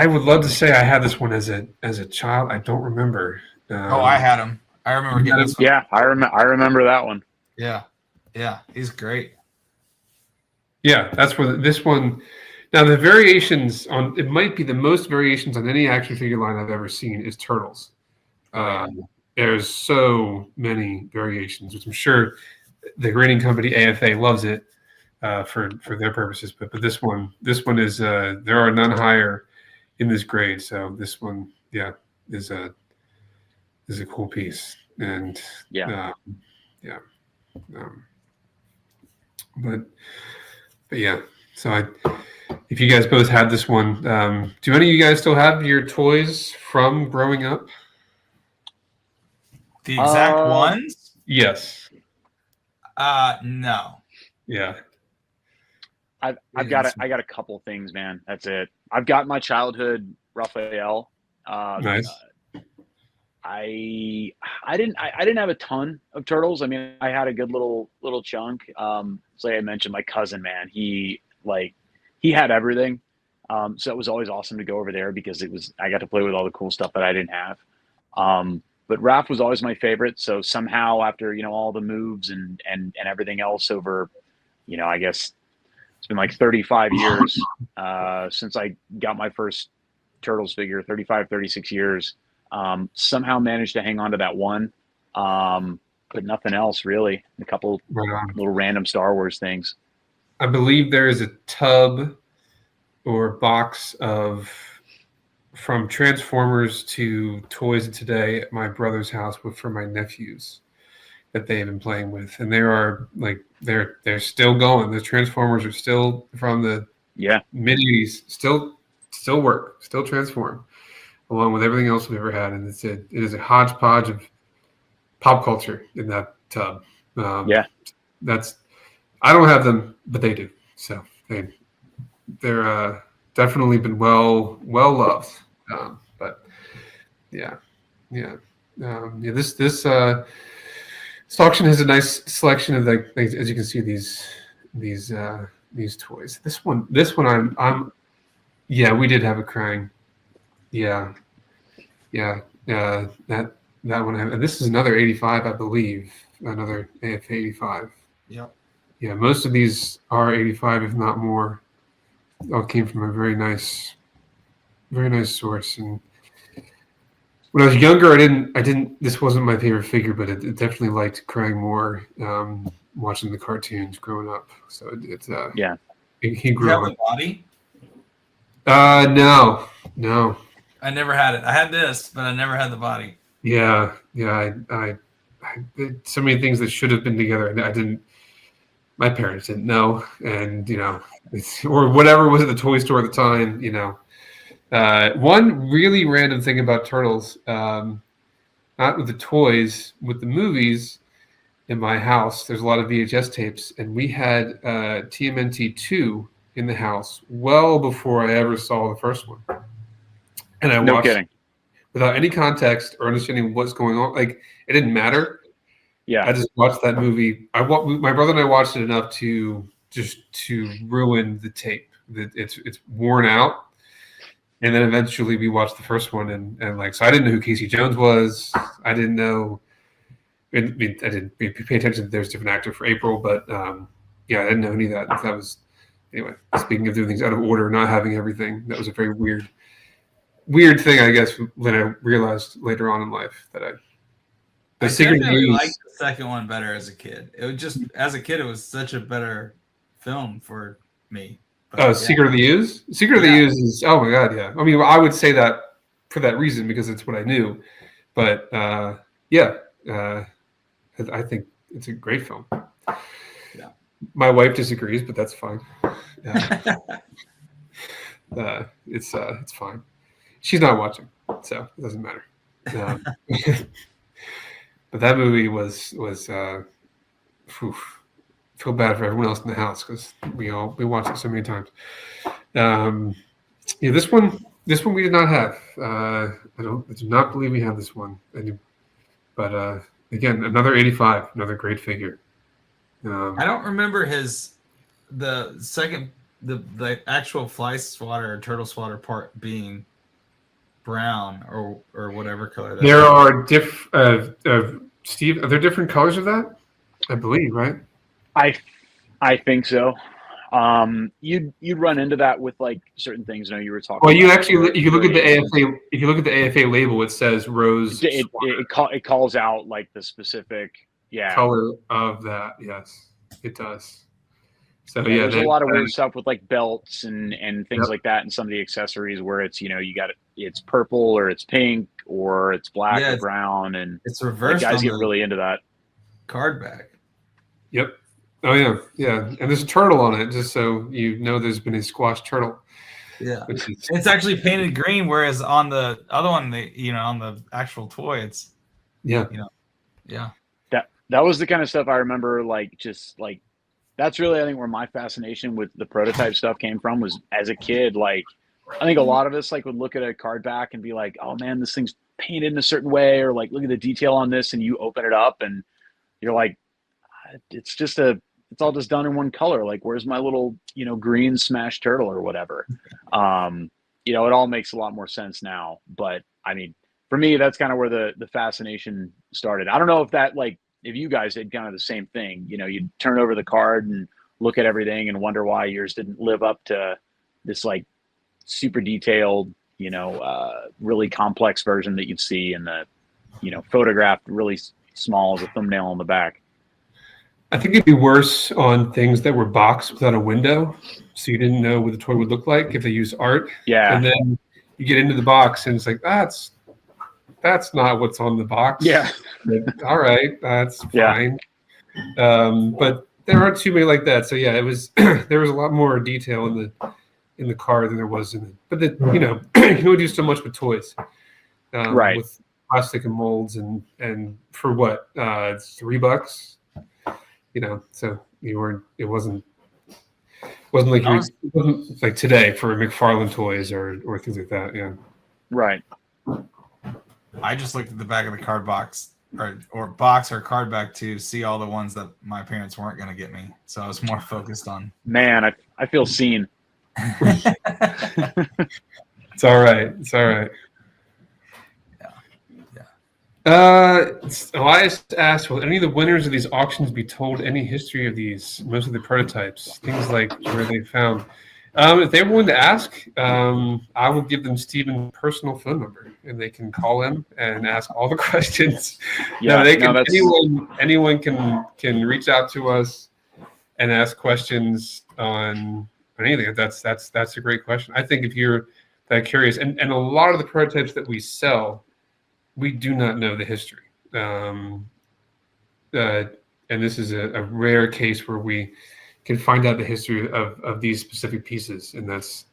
would love to say I had this one as a child. I don't remember. I had him. I remember getting this one. yeah. I remember that one. Yeah, he's great. Yeah, that's where this one. Now the variations on it might be the most variations on any action figure line I've ever seen is Turtles. There's so many variations, which I'm sure the grading company AFA loves it for their purposes. But this one is there are none higher in this grade. So this one, is a cool piece, and but yeah. So if you guys both had this one, do any of you guys still have your toys from growing up? The exact ones? Yes. No. Yeah. I got a couple things, man. That's it. I've got my childhood Raphael. Nice. I didn't have a ton of turtles. I mean, I had a good little chunk. So I mentioned my cousin, man. He had everything. So it was always awesome to go over there because I got to play with all the cool stuff that I didn't have. But Raph was always my favorite. So somehow after, all the moves and everything else over, I guess it's been like 35 years since I got my first Turtles figure, 35, 36 years. Somehow managed to hang on to that one. But nothing else really. A couple little random Star Wars things. I believe there is a tub or box from Transformers to toys of today at my brother's house for my nephews that they have been playing with, and they are like they're still going. The Transformers are still from the mid-80s, still work, still transform. along with everything else we've ever had, and it is a hodgepodge of pop culture in that tub. Yeah. That's I don't have them, but they do. So they're definitely been well loved. But yeah. This auction has a nice selection of as you can see these toys. This one I'm yeah, we did have a crying. Yeah. That one. And this is another 85, I believe. Another AFA 85. Yep. Yeah, most of these are 85, if not more. All came from a very nice source. And when I was younger, I didn't. This wasn't my favorite figure, but it definitely liked crying more. Watching the cartoons growing up, so Yeah. He grew have up. a body? No. I never had it. I had this, but I never had the body. Yeah. I did so many things that should have been together. I didn't. My parents didn't know, and or whatever was at the toy store at the time. One really random thing about Turtles, not with the toys, with the movies. In my house, there's a lot of VHS tapes, and we had TMNT 2 in the house well before I ever saw the first one. And I watched it without any context or understanding what's going on. Like, it didn't matter. Yeah. I just watched that movie. My brother and I watched it enough to ruin the tape. It's worn out. And then eventually we watched the first one, and so I didn't know who Casey Jones was. I didn't know. I didn't pay attention that there's a different actor for April, but I didn't know any of that. That was anyway. Speaking of doing things out of order, not having everything, that was a very weird thing, I guess. When I realized later on in life that I definitely liked the second one better as a kid. It was just as a kid, it was such a better film for me. But, Secret of the Ooze. Secret of the Ooze is oh my god, yeah. I mean, I would say that for that reason because it's what I knew, but I think it's a great film. Yeah. My wife disagrees, but that's fine. It's fine. She's not watching, so it doesn't matter. But that movie was feel bad for everyone else in the house because we watched it so many times. This one we did not have. I do not believe we have this one. But again, another 85, another great figure. I don't remember the actual fly swatter or turtle swatter part being brown or whatever color. There are Steve. Are there different colors of that? I believe, right? I think so. You'd run into that with like certain things. You were talking. Well, you actually, if you look at the AFA label, it says rose. It calls out like the specific color of that. Yes, it does. So there's a lot of weird stuff with like belts and things like that, and some of the accessories where it's it's purple or it's pink or it's black or brown, and it's reversed. Guys get really into that. Card back. Yep. Oh yeah. And there's a turtle on it, just so there's been a squash turtle. Yeah. It's actually painted green, whereas on the other one, on the actual toy, it's yeah. That was the kind of stuff I remember, that's really, I think, where my fascination with the prototype stuff came from was as a kid. Like, I think a lot of us would look at a card back and be like, oh man, this thing's painted in a certain way, or like, look at the detail on this, and you open it up and you're like, it's all just done in one color. Like, where's my little, green smash turtle or whatever? It all makes a lot more sense now. But I mean, for me, that's kind of where the fascination started. I don't know if that, if you guys had kind of the same thing, you'd turn over the card and look at everything and wonder why yours didn't live up to this super detailed, really complex version that you'd see in the, photographed really small as a thumbnail on the back. I think it'd be worse on things that were boxed without a window, so you didn't know what the toy would look like if they used art. Yeah. And then you get into the box and it's like, that's not what's on the box. Yeah. All right, that's fine. But there aren't too many like that. So yeah, it was there was a lot more detail in in the car than there was in it. But you know, you can only do so much with toys, Right. with plastic and molds, and for what, $3, you know. So it wasn't like it wasn't like today for McFarlane toys or things like that. Yeah. Right. I just looked at the back of the card box or box or card back to see all the ones that my parents weren't going to get me. So I was more focused on. Man, I feel seen. It's all right. It's all right. Elias asked, will any of the winners of these auctions be told any history of these, most of the prototypes, things like where they found? If they're willing to ask, I will give them Steven's personal phone number, and they can call him and ask all the questions. Yeah, no, they can. Anyone can reach out to us and ask questions on anything. That's a great question. I think if you're that curious, and a lot of the prototypes that we sell, we do not know the history. And this is a rare case where we can find out the history of these specific pieces. And that's,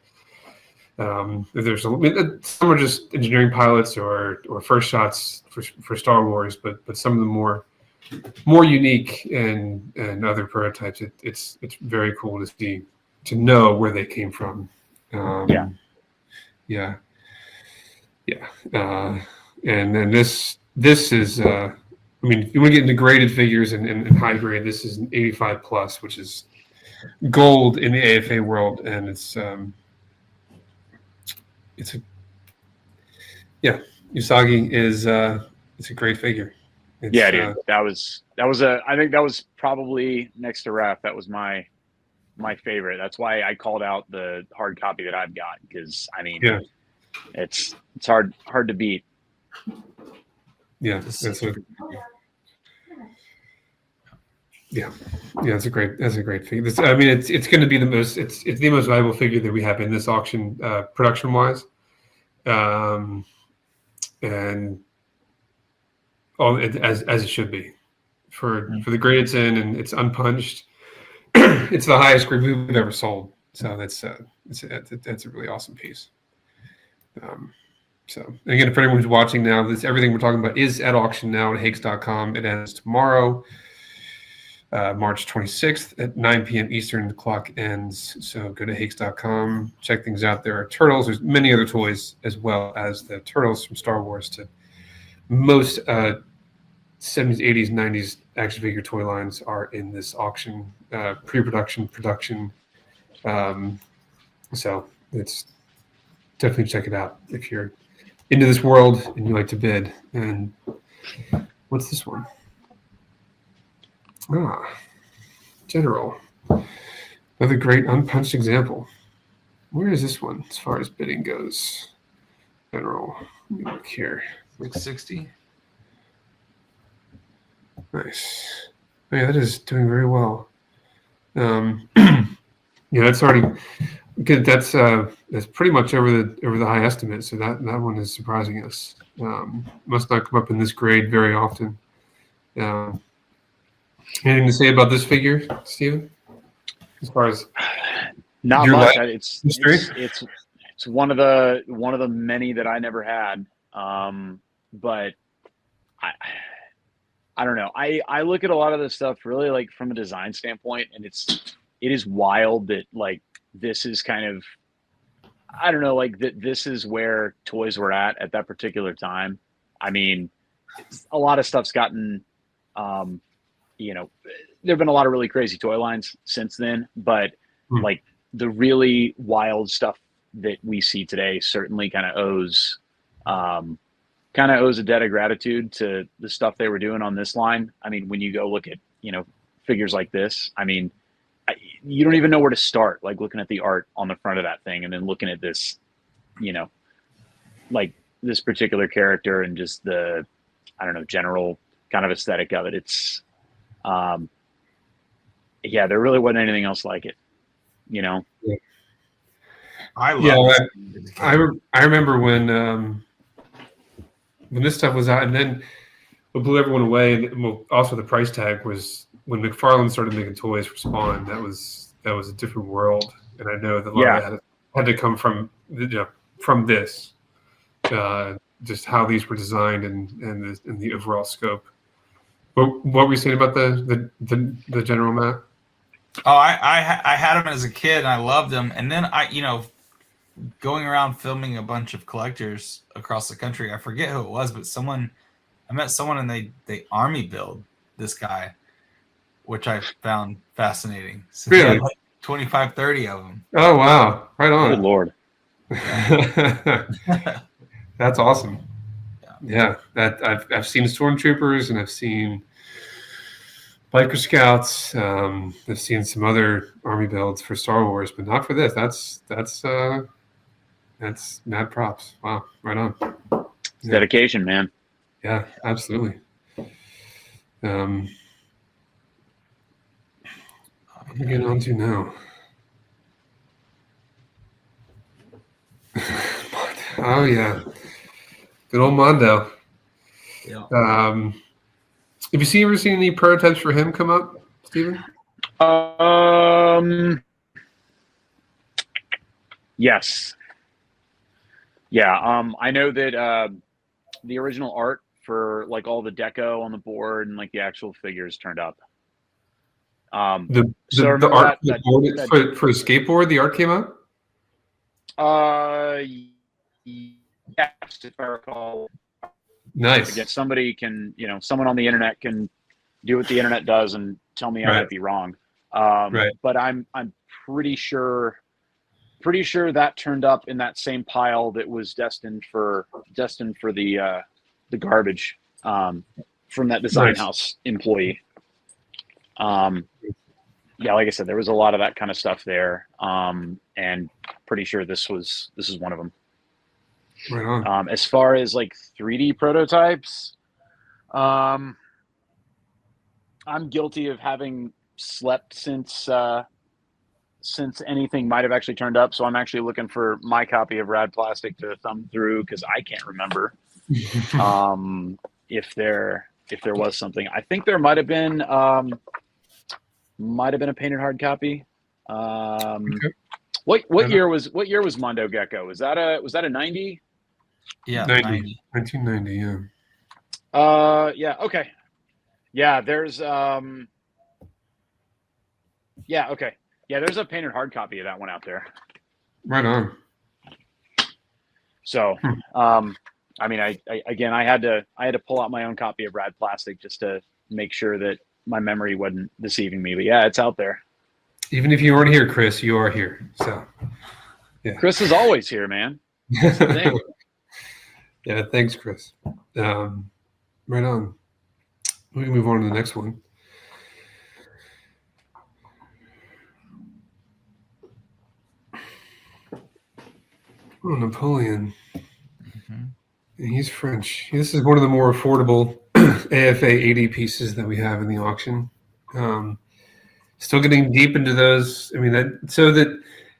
there's some are just engineering pilots or first shots for Star Wars, but some of the more unique and other prototypes, it's very cool to know where they came from. Yeah. And then this is, I mean, if you want to get into graded figures and high grade, this is an 85 plus, which is gold in the AFA world, and Usagi is it's a great figure. Yeah, dude, that was I think that was probably next to Raph. That was my favorite. That's why I called out the hard copy that I've got, because I mean, it's hard to beat. Yeah, it's a great figure. I mean, it's going to be the most valuable figure that we have in this auction, production wise, and all as it should be for the grade it's in, and it's unpunched. It's the highest grade we've ever sold, so that's a really awesome piece. So again, if anyone who's watching now, everything we're talking about is at auction now at hakes.com. It ends tomorrow, March 26th at 9 p.m. Eastern. The clock ends. So go to hakes.com, check things out. There are turtles. There's many other toys as well as the turtles from Star Wars to most 70s, 80s, 90s action figure toy lines are in this auction, pre-production, production. So it's definitely check it out if you're into this world and you like to bid. And what's this one? General. Another great unpunched example. Where is this one as far as bidding goes? General. Let me look here. 660. Nice. Oh, yeah, that is doing very well. That's already good. That's pretty much over the high estimate. So that one is surprising us. Must not come up in this grade very often. Anything to say about this figure, Steven? As far as not much. It's one of the many that I never had. But I don't know. I look at a lot of this stuff really like from a design standpoint, and it is wild that like this is kind of, I don't know, like this is where toys were at that particular time. I mean, a lot of stuff's gotten, there've been a lot of really crazy toy lines since then, but like the really wild stuff that we see today certainly kind of owes a debt of gratitude to the stuff they were doing on this line. I mean, when you go look at, figures like this, I mean, you don't even know where to start, like looking at the art on the front of that thing and then looking at this, like this particular character and just the, I don't know, general kind of aesthetic of it. It's, there really wasn't anything else like it, Yeah. I love I remember when this stuff was out, and then what blew everyone away, and also the price tag was when McFarlane started making toys for Spawn. That was a different world, and I know that a lot of that had to come from from this, just how these were designed and the overall scope. What were you saying about the general map? Oh, I had them as a kid and I loved them, and then going around filming a bunch of collectors across the country. I forget who it was, but I met someone and they army build this guy, which I found fascinating. So Really? they had like 25, 30 of them. Oh wow! Right on. Good Lord. That's awesome. Yeah, that I've seen stormtroopers and I've seen biker scouts. I've seen some other army builds for Star Wars, but not for this. That's mad props. Wow, right on. It's dedication, man. Yeah, absolutely. What are we getting on to now? Oh yeah, good old Mondo. Yeah. Have you ever seen any prototypes for him come up, Steven? Yes. Yeah. I know that the original art for like all the deco on the board and like the actual figures turned up. The so art that, for a skateboard, the art came up? Yes, if I recall. Nice. Again, someone on the internet can do what the internet does and tell me I might be wrong. Right. But I'm pretty sure that turned up in that same pile that was destined for the garbage from that design house employee. Yeah, like I said, there was a lot of that kind of stuff there, and pretty sure this is one of them. Right on. As far as like 3D prototypes, I'm guilty of having slept since anything might have actually turned up. So I'm actually looking for my copy of Rad Plastic to thumb through because I can't remember if there was something. I think there might have been a painted hard copy. Okay. What year was Mondo Gecko? Was that a 90? Yeah, 1990. Yeah. Yeah. Okay. Yeah. There's yeah. Okay. Yeah. There's a painted hard copy of that one out there. Right on. So, I mean, I had to pull out my own copy of Rad Plastic just to make sure that my memory wasn't deceiving me. But yeah, it's out there. Even if you weren't here, Chris, you are here. So, yeah. Chris is always here, man. That's the thing. Yeah, thanks, Chris. Right on. We can move on to the next one. Oh, Napoleon. Mm-hmm. He's French. This is one of the more affordable AFA 80 pieces that we have in the auction. Still getting deep into those. I mean, I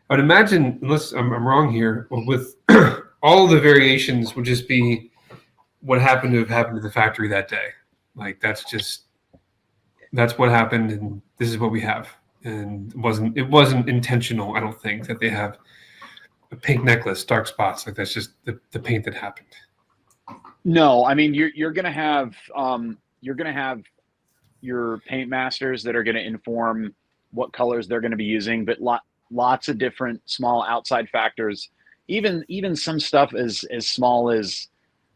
would imagine, unless I'm wrong here, with all the variations would just be what happened to have happened to the factory that day. Like that's what happened, and this is what we have. And it wasn't intentional. I don't think that they have a pink necklace, dark spots. Like that's just the paint that happened. No, I mean you're gonna have your paint masters that are gonna inform what colors they're gonna be using, but lots of different small outside factors. Even some stuff as small as,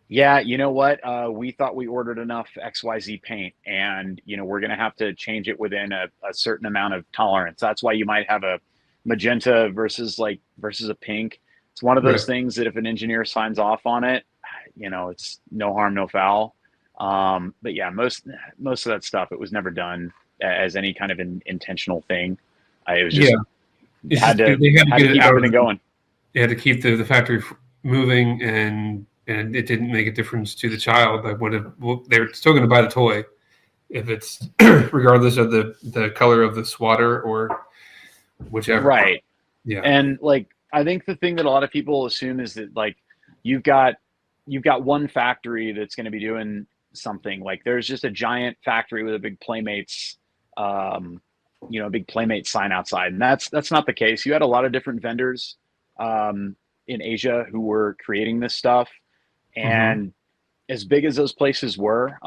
yeah, you know what? We thought we ordered enough XYZ paint, and we're gonna have to change it within a certain amount of tolerance. That's why you might have a magenta versus a pink. It's one of those things that if an engineer signs off on it, it's no harm, no foul. But yeah, most of that stuff, it was never done as any kind of an intentional thing. It was just had to keep everything going. They had to keep the factory moving, and it didn't make a difference to the child. They're still going to buy the toy if it's regardless of the color of the swatter or whichever. Right. Yeah. And I think the thing that a lot of people assume is that you've got one factory that's going to be doing something. Like there's just a giant factory with a big Playmates, big Playmate sign outside, and that's not the case. You had a lot of different vendors in Asia who were creating this stuff. And as big as those places were,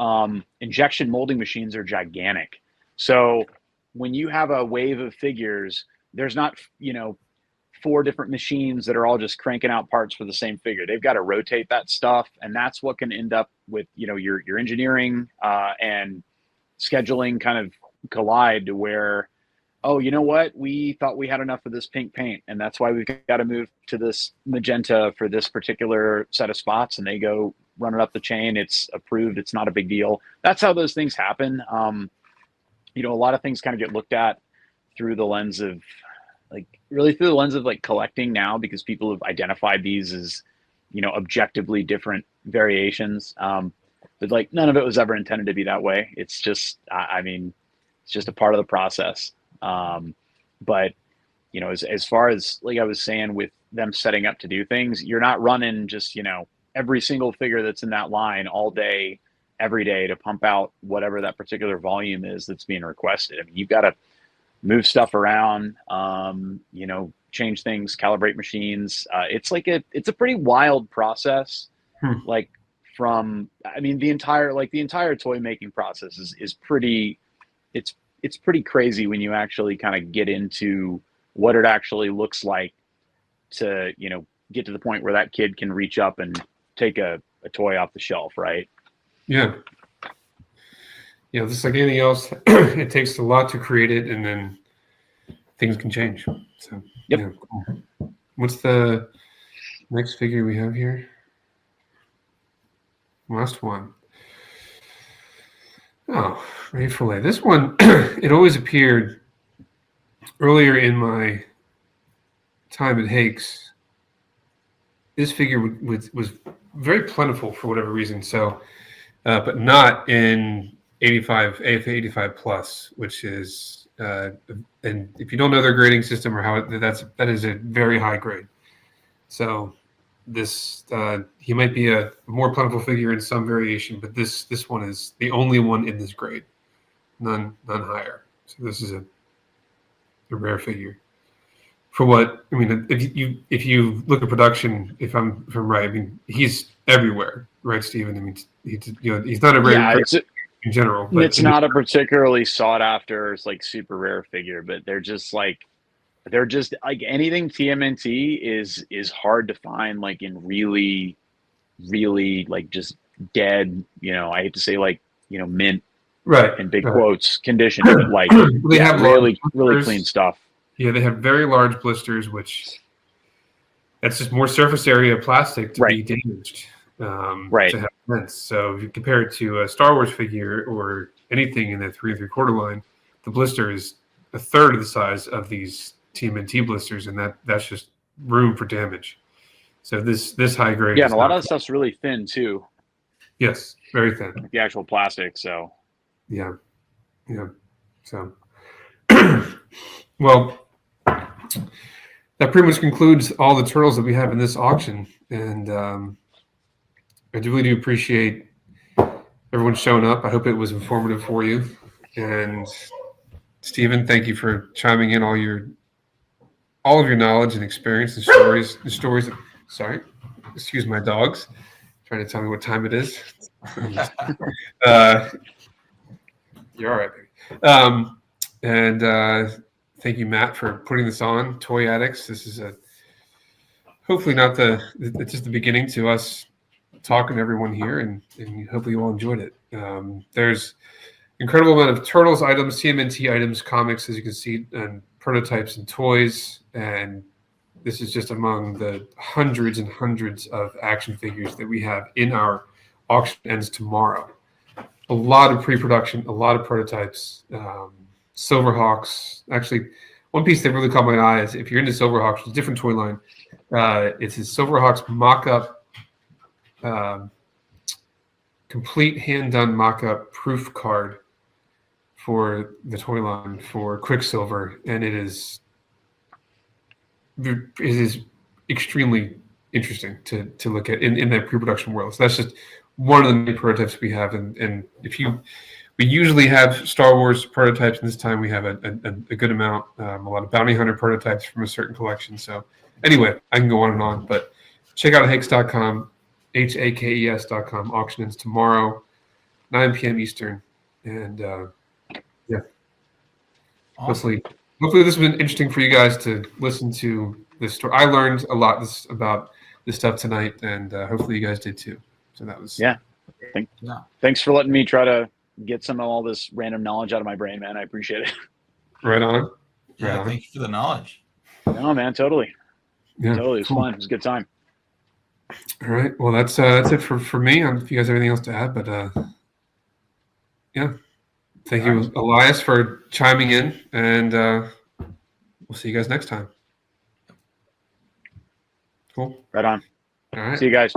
injection molding machines are gigantic. So when you have a wave of figures, there's not, 4 different machines that are all just cranking out parts for the same figure. They've got to rotate that stuff, and that's what can end up with, your engineering and scheduling kind of collide to where, oh, you know what? We thought we had enough of this pink paint, and that's why we've got to move to this magenta for this particular set of spots, and they go run it up the chain. It's approved. It's not a big deal. That's how those things happen. A lot of things kind of get looked at through the lens of collecting now, because people have identified these as, objectively different variations. But like none of it was ever intended to be that way. It's just, it's just a part of the process. But as far as like I was saying with them setting up to do things, you're not running just, every single figure that's in that line all day, every day to pump out whatever that particular volume is that's being requested. I mean, you've got to move stuff around, change things, calibrate machines. It's a pretty wild process. The entire toy making process is pretty, it's pretty crazy when you actually kind of get into what it actually looks like to, get to the point where that kid can reach up and take a toy off the shelf. Right. Yeah. Yeah. Just like anything else, it takes a lot to create it, and then things can change. So, yep. Yeah, cool. What's the next figure we have here? Last one. Oh, Ray Fillet. This one, it always appeared earlier in my time at Hake's. This figure was very plentiful for whatever reason. So, but not in 85 plus, which is, and if you don't know their grading system or how that is a very high grade. So this he might be a more plentiful figure in some variation, but this one is the only one in this grade, none higher. So this is a rare figure. For what I mean, if you look at production, if I'm right, I mean he's everywhere, right, Steven? I mean he's not a rare in general. But it's not a particularly sought after, like super rare figure, but they're just like anything TMNT is hard to find, like in really, really like just dead, I hate to say like, mint, right, in big quotes condition, but like they have really clean stuff. Yeah, they have very large blisters, which that's just more surface area of plastic to be damaged. To have vents. So if you compare it to a Star Wars figure or anything in the 3 3/4 line, the blister is a third of the size of these TMNT blisters, and that's just room for damage. So this high grade. Yeah, and a lot of that stuff's really thin too. Yes, very thin. Like the actual plastic. So. Yeah. So, well, that pretty much concludes all the turtles that we have in this auction, and I really do appreciate everyone showing up. I hope it was informative for you. And Steven, thank you for chiming in all of your knowledge and experience and stories. Sorry, excuse my dogs, trying to tell me what time it is. You're all right, baby. And thank you, Matt, for putting this on. Toy Addicts. This is hopefully not just the beginning to us talking to everyone here, and hopefully you all enjoyed it. There's incredible amount of Turtles items, TMNT items, comics, as you can see, and prototypes and toys. And this is just among the hundreds and hundreds of action figures that we have in our auction. Ends tomorrow. A lot of pre-production, a lot of prototypes. Silverhawks. Actually, one piece that really caught my eye is if you're into Silverhawks, it's a different toy line. It's a Silverhawks mock-up. Complete hand-done mock-up proof card for the toy line for Quicksilver, and it is extremely interesting to look at in that pre-production world. So that's just one of the many prototypes we have, and we usually have Star Wars prototypes, and this time we have a good amount, a lot of Bounty Hunter prototypes from a certain collection. So Anyway, I can go on, but check out hakes.com, HAKES.com. Auction ends tomorrow, 9 p.m. Eastern. And yeah, Awesome. hopefully this has been interesting for you guys to listen to this story. I learned a lot about this stuff tonight, and hopefully you guys did too. So that was Thanks for letting me try to get some of all this random knowledge out of my brain, man. I appreciate it. right on. Yeah, Right on. thank you for the knowledge. No, man, totally. Yeah, Totally. It was cool. fun. It was a good time. All right. Well, that's it for me. If you guys have anything else to add, but yeah. Thank you, Elias, for chiming in, and we'll see you guys next time. Cool. Right on. All right. See you guys.